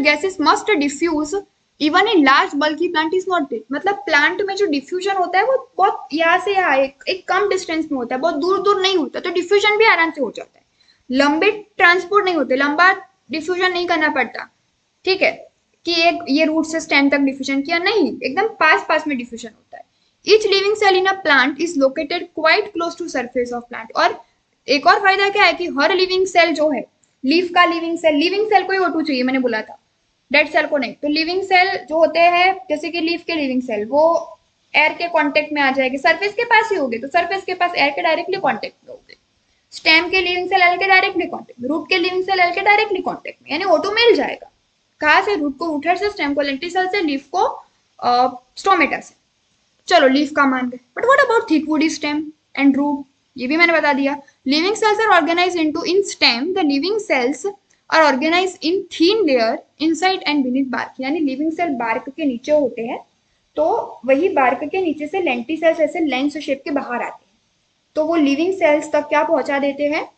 gases must diffuse even in large bulky plant is not great. मतलब प्लांट में जो डिफ्यूजन होता है वो बहुत यहाँ से यहाँ एक कम डिस्टेंस में होता है, बहुत दूर दूर नहीं होता, तो डिफ्यूजन भी आराम से हो जाता है. लंबे ट्रांसपोर्ट नहीं होते, लंबा डिफ्यूजन नहीं करना पड़ता. ठीक है, कि एक ये रूट से स्टेम तक डिफ्यूजन किया, नहीं, एकदम पास में डिफ्यूजन होता है. Each living cell in a plant is located quite close to surface of plant. और एक और फायदा क्या है कि हर लिविंग सेल जो है, लीफ का लिविंग सेल को ही O2 चाहिए, मैंने बोला था, डेड सेल को नहीं. तो लिविंग सेल जो होते हैं, जैसे कि लीफ के लिविंग सेल, वो एयर के कांटेक्ट में आ जाएंगे, सरफेस के पास ही होंगे, तो सरफेस के पास एयर के डायरेक्टली कांटेक्ट में होंगे. स्टेम के लिविंग सेल एयर के डायरेक्टली कांटेक्ट में, रूट के लिविंग सेल एयर के डायरेक्टली कांटेक्ट में, यानी O2 मिल जाएगा. कहाँ से? रूट को रूट हेड से, स्टेम को लेंटिसेल से, लीफ को स्टोमेटा से. चलो लीफ का मान गए, but what about thick woody stem and root? ये भी मैंने बता दिया. Living cells are organised into in stem the living cells are organized in thin layer inside and beneath bark. यानी लिविंग सेल बार्क के नीचे होते हैं, तो वही बार्क के नीचे से लेंटिसेल्स ऐसे लेंस शेप के बाहर आते हैं, तो वो लिविंग सेल्स तक क्या पहुंचा देते हैं?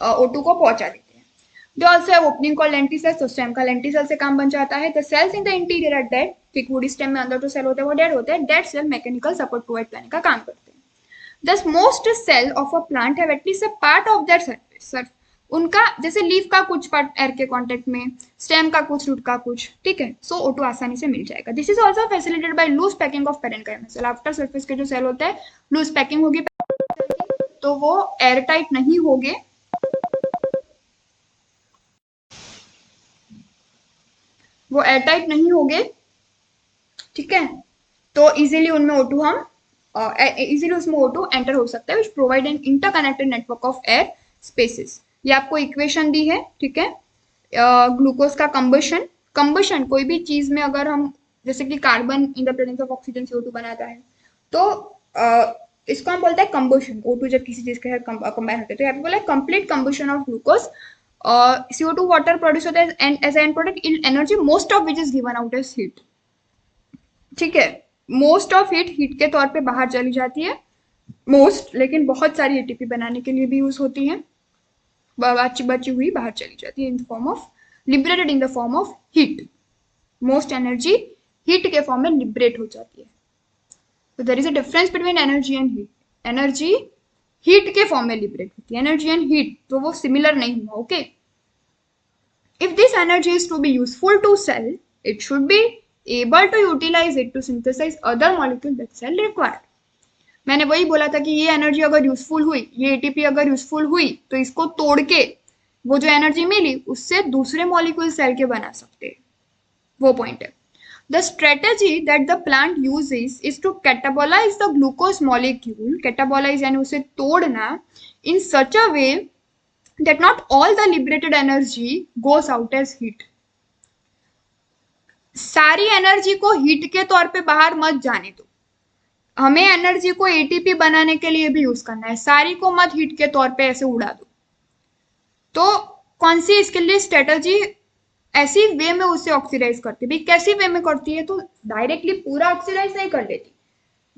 O2 को पहुंचा देते हैं. They also have opening called lenticels, तो स्टेम का लेंटिसेल से काम बन जाता है. The cells in the interior are dead. Thick woody stem में अंदर जो सेल होता है वो डेड होता है. Dead cell mechanical support provide करने का काम करते हैं. Thus most cell of a plant have at least a part of their surface. उनका जैसे लीफ का कुछ पार्ट एयर के कांटेक्ट में, स्टेम का कुछ, रूट का कुछ, ठीक है, सो O2 आसानी से मिल जाएगा। This is also facilitated by loose packing of parenchymal cell. After surface के जो सेल होते हैं लूज पैकिंग होगी तो वो एयर टाइट नहीं होंगे, वो एयर टाइट नहीं होंगे, ठीक है, तो इजीली उनमें O2 हम इजीली उसमें O2 एंटर हो सकता है, which provide an interconnected network of air spaces. ये आपको इक्वेशन दी है, ठीक है, ग्लूकोज का कंबशन कोई भी चीज में अगर हम जैसे कि carbon in the presence of oxygen CO2 बनाता है तो इसको हम बोलते हैं कंबशन। O2 जब किसी चीज के साथ कंबाइन होते हैं तो यहाँ पे बोला complete combustion of glucose, CO2 water produce होता है and as an product in energy most of which is given out as heat, ठीक है, मोस्ट ऑफ हीट के तौर पे बाहर चली जाती है, मोस्ट, लेकिन बहुत सारी एटीपी बनाने के लिए भी यूज होती है, बची हुई बाहर चली जाती है in form of liberated in the form of heat. Most energy heat के फॉर्म में लिबरेट हो जाती है। तो there is a difference between energy and heat. Energy heat के फॉर्म में लिबरेट होती है, एनर्जी एंड हीट तो वो सिमिलर नहीं हुआ, okay. If this energy is to be useful to cell, it should be able to utilize it to synthesize other molecule that cell required। मैंने वही बोला था कि ये एनर्जी अगर यूजफुल हुई, ये एटीपी अगर यूजफुल हुई तो इसको तोड़ के वो जो एनर्जी मिली उससे दूसरे मॉलिक्यूल सेल के बना सकते हैं, वो पॉइंट है। The strategy that the plant uses is to catabolise the glucose molecule, catabolise यानी उसे तोड़ना, in such a way that not all the liberated energy goes out as heat. सारी एनर्जी को हीट के तौर पे बाहर मत जाने दो, हमें एनर्जी को एटीपी बनाने के लिए भी यूज करना है, सारी को मत हीट के तौर पे ऐसे उड़ा दो। तो कौन सी इसके लिए स्ट्रेटजी, ऐसी वे में उसे ऑक्सीडाइज करती है। कैसी वे में करती है, तो डायरेक्टली पूरा ऑक्सीडाइज नहीं कर देती।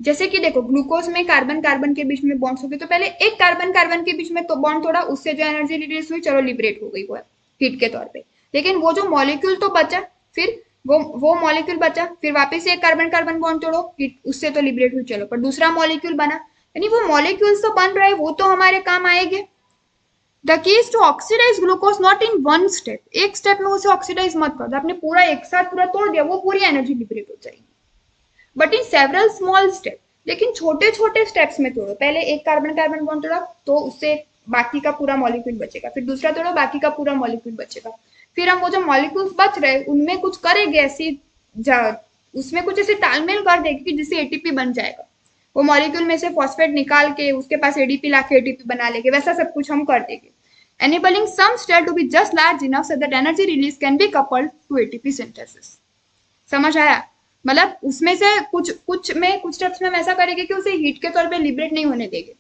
जैसे कि देखो ग्लूकोज में कार्बन कार्बन के बीच में बॉन्ड्स हो गए, तो पहले एक कार्बन कार्बन के बीच में तो बॉन्ड तोड़ा, उससे जो एनर्जी रिलीज हुई चलो लिबरेट हो गई वो हीट के तौर पे। लेकिन वो जो मॉलिक्यूल तो बचा, फिर वो मॉलिक्यूल बचा, फिर वापस से एक कार्बन कार्बन बॉन्ड तोड़ो, उससे तो लिबरेट हुई चलो, पर दूसरा मॉलिक्यूल बना, यानी वो मॉलिक्यूल्स तो बन रहे, वो तो हमारे काम आएंगे। The key is to oxidize glucose not in one step, एक स्टेप में उसे ऑक्सीडाइज मत कर दो, आपने पूरा एक साथ पूरा तोड़ दिया, वो पूरी एनर्जी लिबरेट हो जाएगी, but in several small step, लेकिन छोटे छोटे स्टेप्स में तोड़ो। पहले एक कार्बन कार्बन बॉन्ड तोड़ा तो उससे बाकी का पूरा मॉलिक्यूल बचेगा, फिर दूसरा तोड़ो बाकी का पूरा मॉलिक्यूल बचेगा, फिर हम वो जो मॉलिक्यूल्स बच रहे उनमें कुछ करेंगे ऐसी, उसमें कुछ ऐसे तालमेल कर देंगे कि जिससे एटीपी बन जाएगा, वो मॉलिक्यूल में से फॉस्फेट निकाल के उसके पास एडीपी लाके एटीपी बना लेंगे, वैसा सब कुछ हम कर देंगे, enabling some state to be just large enough so that energy release can be coupled to ATP synthesis। समझ आया? मतलब उसमें से कुछ स्टेप्स में हम ऐसा करेंगे कि उसे हीट के तौर पे लिबरेट नहीं होने देंगे,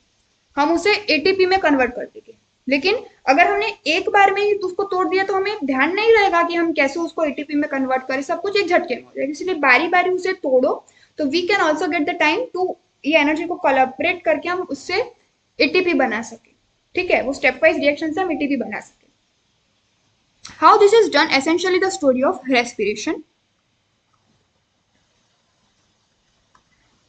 हम उसे एटीपी में कन्वर्ट कर देंगे। लेकिन अगर हमने एक बार में ही उसको तोड़ दिया तो हमें ध्यान नहीं रहेगा कि हम कैसे उसको एटीपी में कन्वर्ट करें, सब कुछ एक झटके में हो जाएगा। इसलिए बारी बारी उसे तोड़ो तो we can also get the time to ये एनर्जी को कोलैबोरेट करके हम उससे एटीपी बना सके, ठीक है, वो स्टेप वाइज रिएक्शन से हम एटीपी बना सके। How this is done, essentially the story of respiration.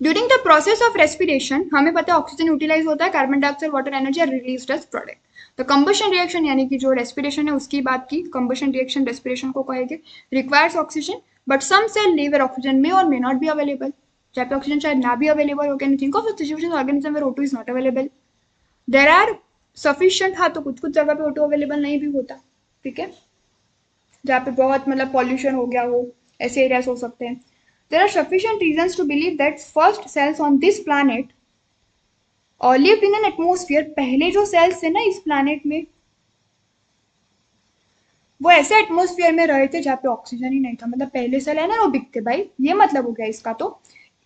During the process of respiration हमें पता है ऑक्सीजन यूटिलाइज होता है, carbon dioxide water energy are released as product. तो कंबशन रिएक्शन यानी कि जो रेस्पिरेशन है उसकी बात की, कंबशन रिएक्शन रेस्पिरेशन को कहेंगे, requires oxygen but some cell live where oxygen may और मे नॉट बी अवेलेबल, जहाँ पे ऑक्सीजन शायद ना भी अवेलेबल हो, can you think of a situation organism where O2 is not available. There are sufficient, हाँ तो कुछ जगह पे O2 अवेलेबल नहीं भी होता, ठीक है, जहाँ पे बहुत मतलब पॉल्यूशन हो गया हो, ऐसे एरियाज हो सकते हैं। There are sufficient reasons to believe that first cells on this planet lived in an atmosphere। पहले जो cells थे ना इस planet में वो ऐसे एटमोस्फियर में रहे थे जहाँ पे ऑक्सीजन ही नहीं था, मतलब पहले सेल एनारोबिक थे भाई, ये मतलब हो गया इसका। तो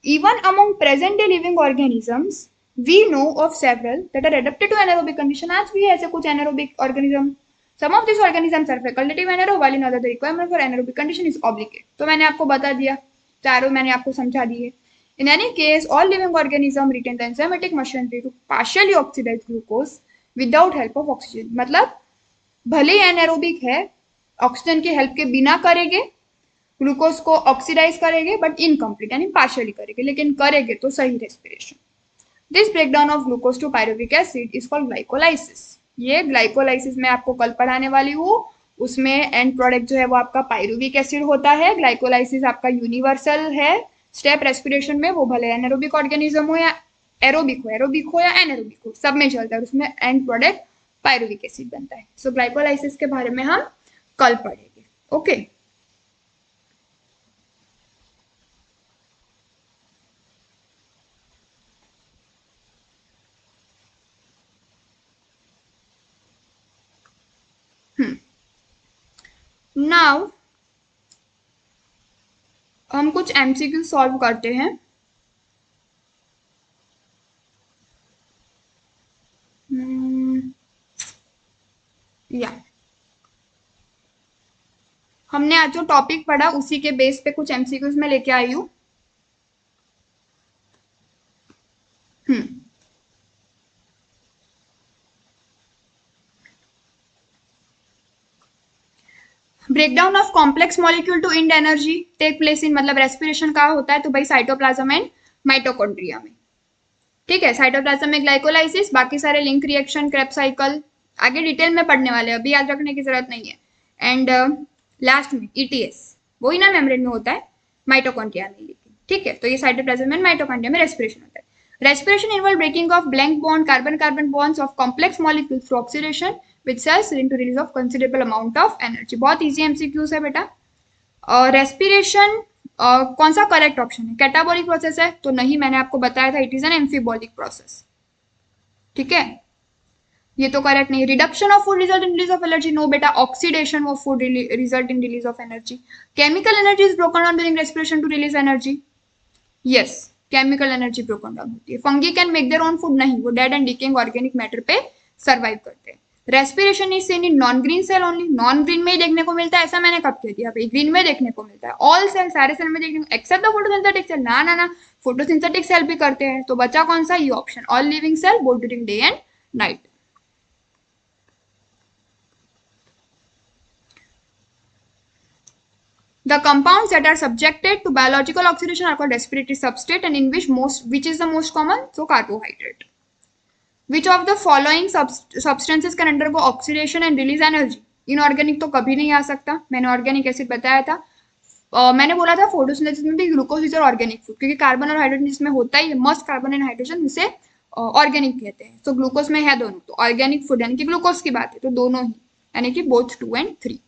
even among present day living organisms we know of several that are adapted to anaerobic condition. आज भी है ऐसे कुछ anaerobic organism, some of this organisms are facultative anaerobe while in other the requirement for anaerobic condition is obligate. तो मैंने आपको बता दिया, चारों मैंने आपको समझा दिए। In any case, all living organisms retain the enzymatic machinery to partially oxidize glucose without help of oxygen। मतलब भले एनारोबिक है, ऑक्सीजन की हेल्प के बिना करेंगे, ग्लूकोज को ऑक्सीडाइज करेंगे बट इनकम्प्लीट यानी पार्शियली करेंगे, लेकिन करेंगे तो सही respiration. This breakdown of glucose to pyruvic acid is called glycolysis. ये ग्लाइकोलाइसिस में आपको कल पढ़ाने वाली हूँ। उसमें एंड प्रोडक्ट जो है वो आपका पायरुविक एसिड होता है। ग्लाइकोलाइसिस आपका यूनिवर्सल है स्टेप रेस्पिरेशन में, वो भले एनारोबिक ऑर्गेनिज्म हो या एरोबिक हो या एनारोबिक हो, सब में चलता है। उसमें एंड प्रोडक्ट पायरुविक एसिड बनता है। सो ग्लाइकोलाइसिस के बारे में हम कल पढ़ेंगे। ओके नाउ हम कुछ एमसीक्यू सॉल्व करते हैं। या हमने आज जो टॉपिक पढ़ा उसी के बेस पे कुछ एमसीक्यूज में लेके आई हूँ। Breakdown of complex molecule to end energy take place in, मतलब रेस्पिरेशन कहाँ होता है तो भाई साइटोप्लाज्म एंड माइटोकॉन्ड्रिया में। ठीक है, साइटोप्लाज्म में ग्लाइकोलाइसिस, बाकी सारे लिंक रिएक्शन, क्रेब्स साइकिल आगे डिटेल में पढ़ने वाले हैं, अभी याद रखने की जरूरत नहीं है। एंड लास्ट में ईटीएस, वही ना मेम्ब्रेन में होता है, माइटोकॉन्ड्रिया में। लेकिन ठीक है, तो ये साइटोप्लाज्म एंड माइटोकॉन्ड्रिया में रेस्पिरेशन होता है। Respiration involves breaking of blank bond carbon-carbon bonds of complex molecules through oxidation, which cells lead to release of considerable amount of energy. बहुत easy MCQs है बेटा। रेस्पिरेशन कौन सा करेक्ट ऑप्शन है? Catabolic process है तो नहीं, मैंने आपको बताया था it is an amphibolic process. ठीक है, ये तो करेक्ट नहीं। Reduction of food result in release of energy, no बेटा, oxidation of food result in release of energy. Chemical energy is broken down during respiration to release energy, yes, chemical energy broken down होती है। Fungi can make their own food, नहीं, वो dead and decaying organic matter पे survive करते हैं। Respiration is seen in non green cell only, non green में ही देखने को मिलता है, ऐसा मैंने कब कह दिया भाई, ग्रीन में देखने को मिलता है। ऑल सेल, सारे सेल में देखने को, एक्सेप्ट द फोटोसिंथेटिक सेल, ना ना ना, फोटोसिंथेटिक सेल भी करते हैं। तो बचा कौन सा? ये option, all living cell both during day and night. The compounds that are subjected to biological oxidation are called respiratory substrate, and in which is the most common? So carbohydrate. Which of the following substances can undergo oxidation and release energy? Inorganic तो कभी नहीं आ सकता, मैंने organic acid बताया था। मैंने बोला था फोटोसिंथेसिस में भी ग्लूकोज इज ऑर्गेनिक फूड, क्योंकि कार्बन और हाइड्रोजन जिसमें होता है, मस्ट कार्बन एंड हाइड्रोजन, इसे ऑर्गेनिक कहते हैं। तो ग्लूकोज में है दोनों, तो ऑर्गेनिक फूड यानी कि ग्लूकोज की बात है, तो दोनों ही, यानी कि both 2 and 3।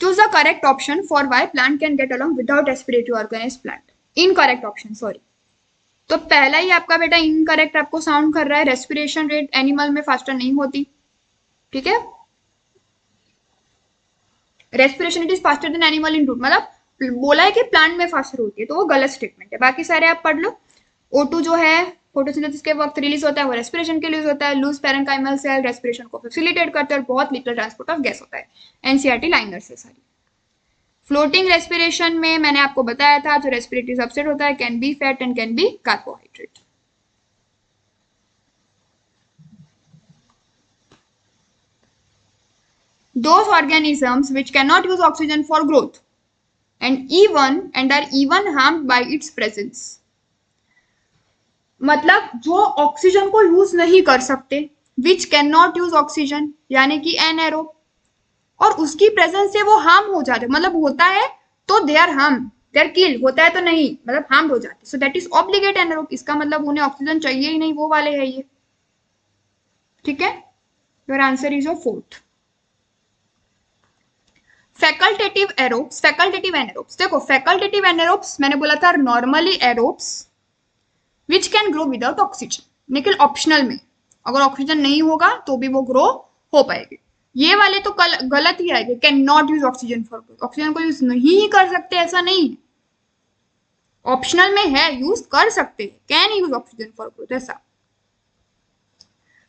Choose the correct option for why plant can get along without respiratory organ is plant. Incorrect option, sorry. तो पहला ही आपका बेटा इनकरेक्ट आपको साउंड कर रहा है, रेस्पिरेशन रेट एनिमल में फास्टर नहीं होती। ठीक है, respiration rate is faster than animal in root, मतलब बोला है कि प्लांट में फास्टर होती है, तो वो गलत स्टेटमेंट है। बाकी सारे आप पढ़ लो। O2 जो है फोटोसिंथेसिस के वक्त रिलीज होता है, वो रेस्पिरेशन के लिए होता है। लूज पैरेंकाइमल सेल रेस्पिरेशन को फैसिलिटेट करते हैं और बहुत लिटिल ट्रांसपोर्ट ऑफ गैस होता है। एनसीईआरटी लाइनर से सारी। फ्लोटिंग रेस्पिरेशन में मैंने आपको बताया था, जो रेस्पिरेटरी सबसेट होता है can be fat and can be carbohydrate. Those organisms which cannot use oxygen for growth and are even harmed by its presence, मतलब जो ऑक्सीजन को यूज नहीं कर सकते, which can not use oxygen यानी कि एनएरोब, और उसकी प्रेजेंस से वो हार्म हो जाते, मतलब होता है तो they are harm, they are killed, होता है तो नहीं, मतलब हार्म हो जाते। So that is obligate anaerobe, इसका मतलब उन्हें ऑक्सीजन चाहिए ही नहीं, वो वाले है ये। ठीक है, your answer is your fourth. Facultative aerobes, facultative anaerobes, देखो फैकल्टेटिव एनारोब्स मैंने बोला था normally aerobes which can grow without oxygen, लेकिन ऑप्शनल में अगर ऑक्सीजन नहीं होगा तो भी वो ग्रो हो पाएगी। ये वाले तो गलत ही आएंगे, can not use oxygen for growth, oxygen को यूज नहीं कर सकते ऐसा नहीं है, ऑप्शनल में है, यूज कर सकते हैं, can use oxygen for growth ऐसा।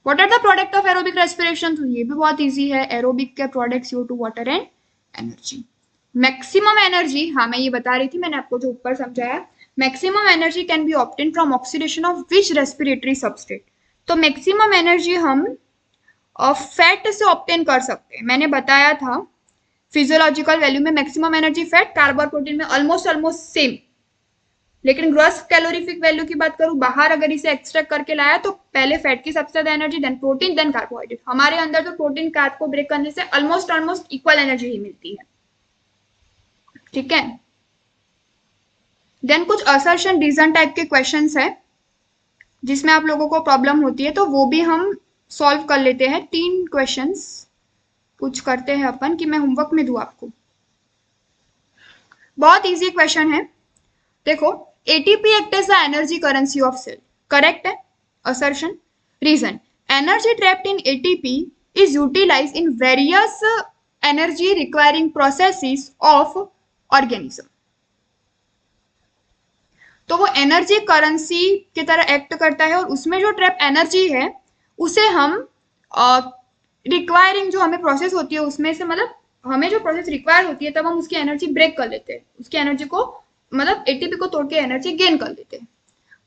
What are the product of aerobic respiration, तो ये भी बहुत इजी है, एरोबिक के products CO2 water and energy. Maximum energy, हाँ मैं ये बता रही थी, मैंने आपको जो ऊपर समझाया, maximum energy can be obtain from oxidation of which respiratory substrate, तो मैक्सिमम एनर्जी हम फैट से ऑब्टेन कर सकते हैं। मैंने बताया था फिजियोलॉजिकल वैल्यू में maximum energy fat, carbon protein में ऑलमोस्ट सेम, लेकिन ग्रॉस कैलोरीफिक वैल्यू की बात करूं, बाहर अगर इसे एक्सट्रैक्ट करके लाया तो पहले फैट की सबसे ज्यादा energy, then protein, then carbohydrate. हमारे अंदर तो प्रोटीन कार्ब को ब्रेक करने से ऑलमोस्ट इक्वल एनर्जी ही मिलती है। ठीक है, देन कुछ असर्शन रीजन टाइप के क्वेश्चंस है जिसमें आप लोगों को प्रॉब्लम होती है, तो वो भी हम सॉल्व कर लेते हैं। 3 क्वेश्चंस कुछ करते हैं अपन कि मैं होमवर्क में दूं आपको। बहुत इजी क्वेश्चन है, देखो। ATP act as the energy currency of cell, correct है assertion. Reason, energy trapped in ATP is utilised in various energy requiring processes of organism. तो वो एनर्जी करेंसी की तरह एक्ट करता है और उसमें जो ट्रैप एनर्जी है उसे हम रिक्वायरिंग जो हमें प्रोसेस होती है उसमें से, मतलब हमें जो प्रोसेस रिक्वायर होती है तब हम उसकी एनर्जी ब्रेक कर लेते हैं, उसकी एनर्जी को मतलब एटीपी को तोड़ के एनर्जी गेन कर लेते हैं।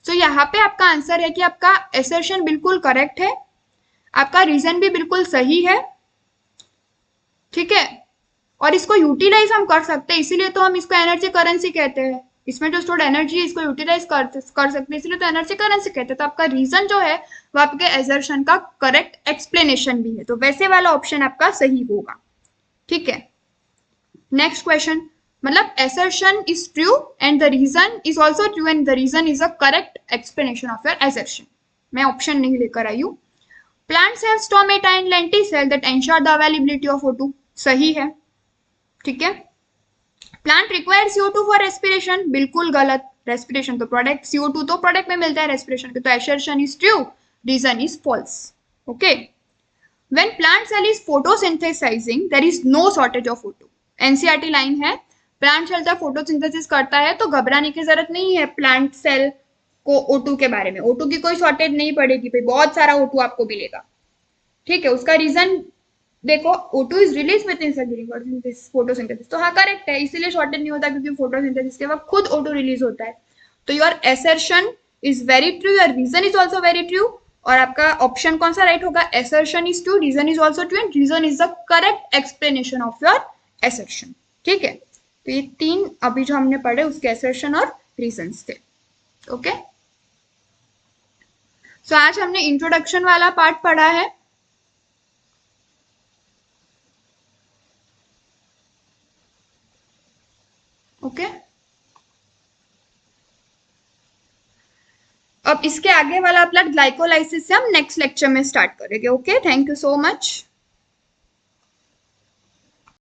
सो यहाँ पे आपका आंसर है कि आपका एसर्शन बिल्कुल करेक्ट है, आपका रीजन भी बिल्कुल सही है। ठीक है, और इसको यूटिलाइज हम कर सकते हैं, इसीलिए तो हम इसको एनर्जी करेंसी कहते हैं। इसमें जो स्टोर्ड एनर्जी है इसको यूटिलाइज कर सकते हैं, इसलिए तो एनर्जी करेंसी कहते हैं। तो आपका रीजन जो है वो आपके एजर्शन का करेक्ट एक्सप्लेनेशन भी है, तो वैसे वाला ऑप्शन आपका सही होगा। ठीक है, नेक्स्ट क्वेश्चन, मतलब assertion is true and the reason is also true and the reason is a correct explanation of your assertion। मैं ऑप्शन नहीं लेकर आई हूं। plants have stomata and lenticel that ensure the availability of O2, सही है। ठीक है, plant require CO2 for respiration, बिल्कुल गलत। रेस्पिरेशन तो प्रोडक्ट, CO2 तो प्रोडक्ट में मिलता है रेस्पिरेशन के, तो assertion is true, reason is false. Okay, when plant cell is photosynthesizing there is no shortage of O2। NCERT line है, प्लांट सेल जब फोटोसिंथेसिस करता है तो घबराने की जरूरत नहीं है प्लांट सेल को O2 के बारे में। O2 की कोई शॉर्टेज नहीं पड़ेगी भाई, बहुत सारा O2 आपको मिलेगा। ठीक है, उसका रीजन देखो, O2 is release within cell during photosynthesis, तो हाँ करेक्ट है, इसीलिए शॉर्टेज नहीं होता क्योंकि फोटोसिंथेसिस के वक्त खुद O2 रिलीज होता है। तो your assertion is very true, your reason is also very true, और आपका ऑप्शन कौन सा राइट होगा, assertion is true, reason is also true, and reason is the correct explanation of your assertion. ठीक है, तो ये 3 अभी जो हमने पढ़े उसके एसर्शन और रीजन थे। ओके, सो आज हमने इंट्रोडक्शन वाला पार्ट पढ़ा है। ओके, अब इसके आगे वाला ब्लड ग्लाइकोलाइसिस से हम नेक्स्ट लेक्चर में स्टार्ट करेंगे। Okay, thank you so much.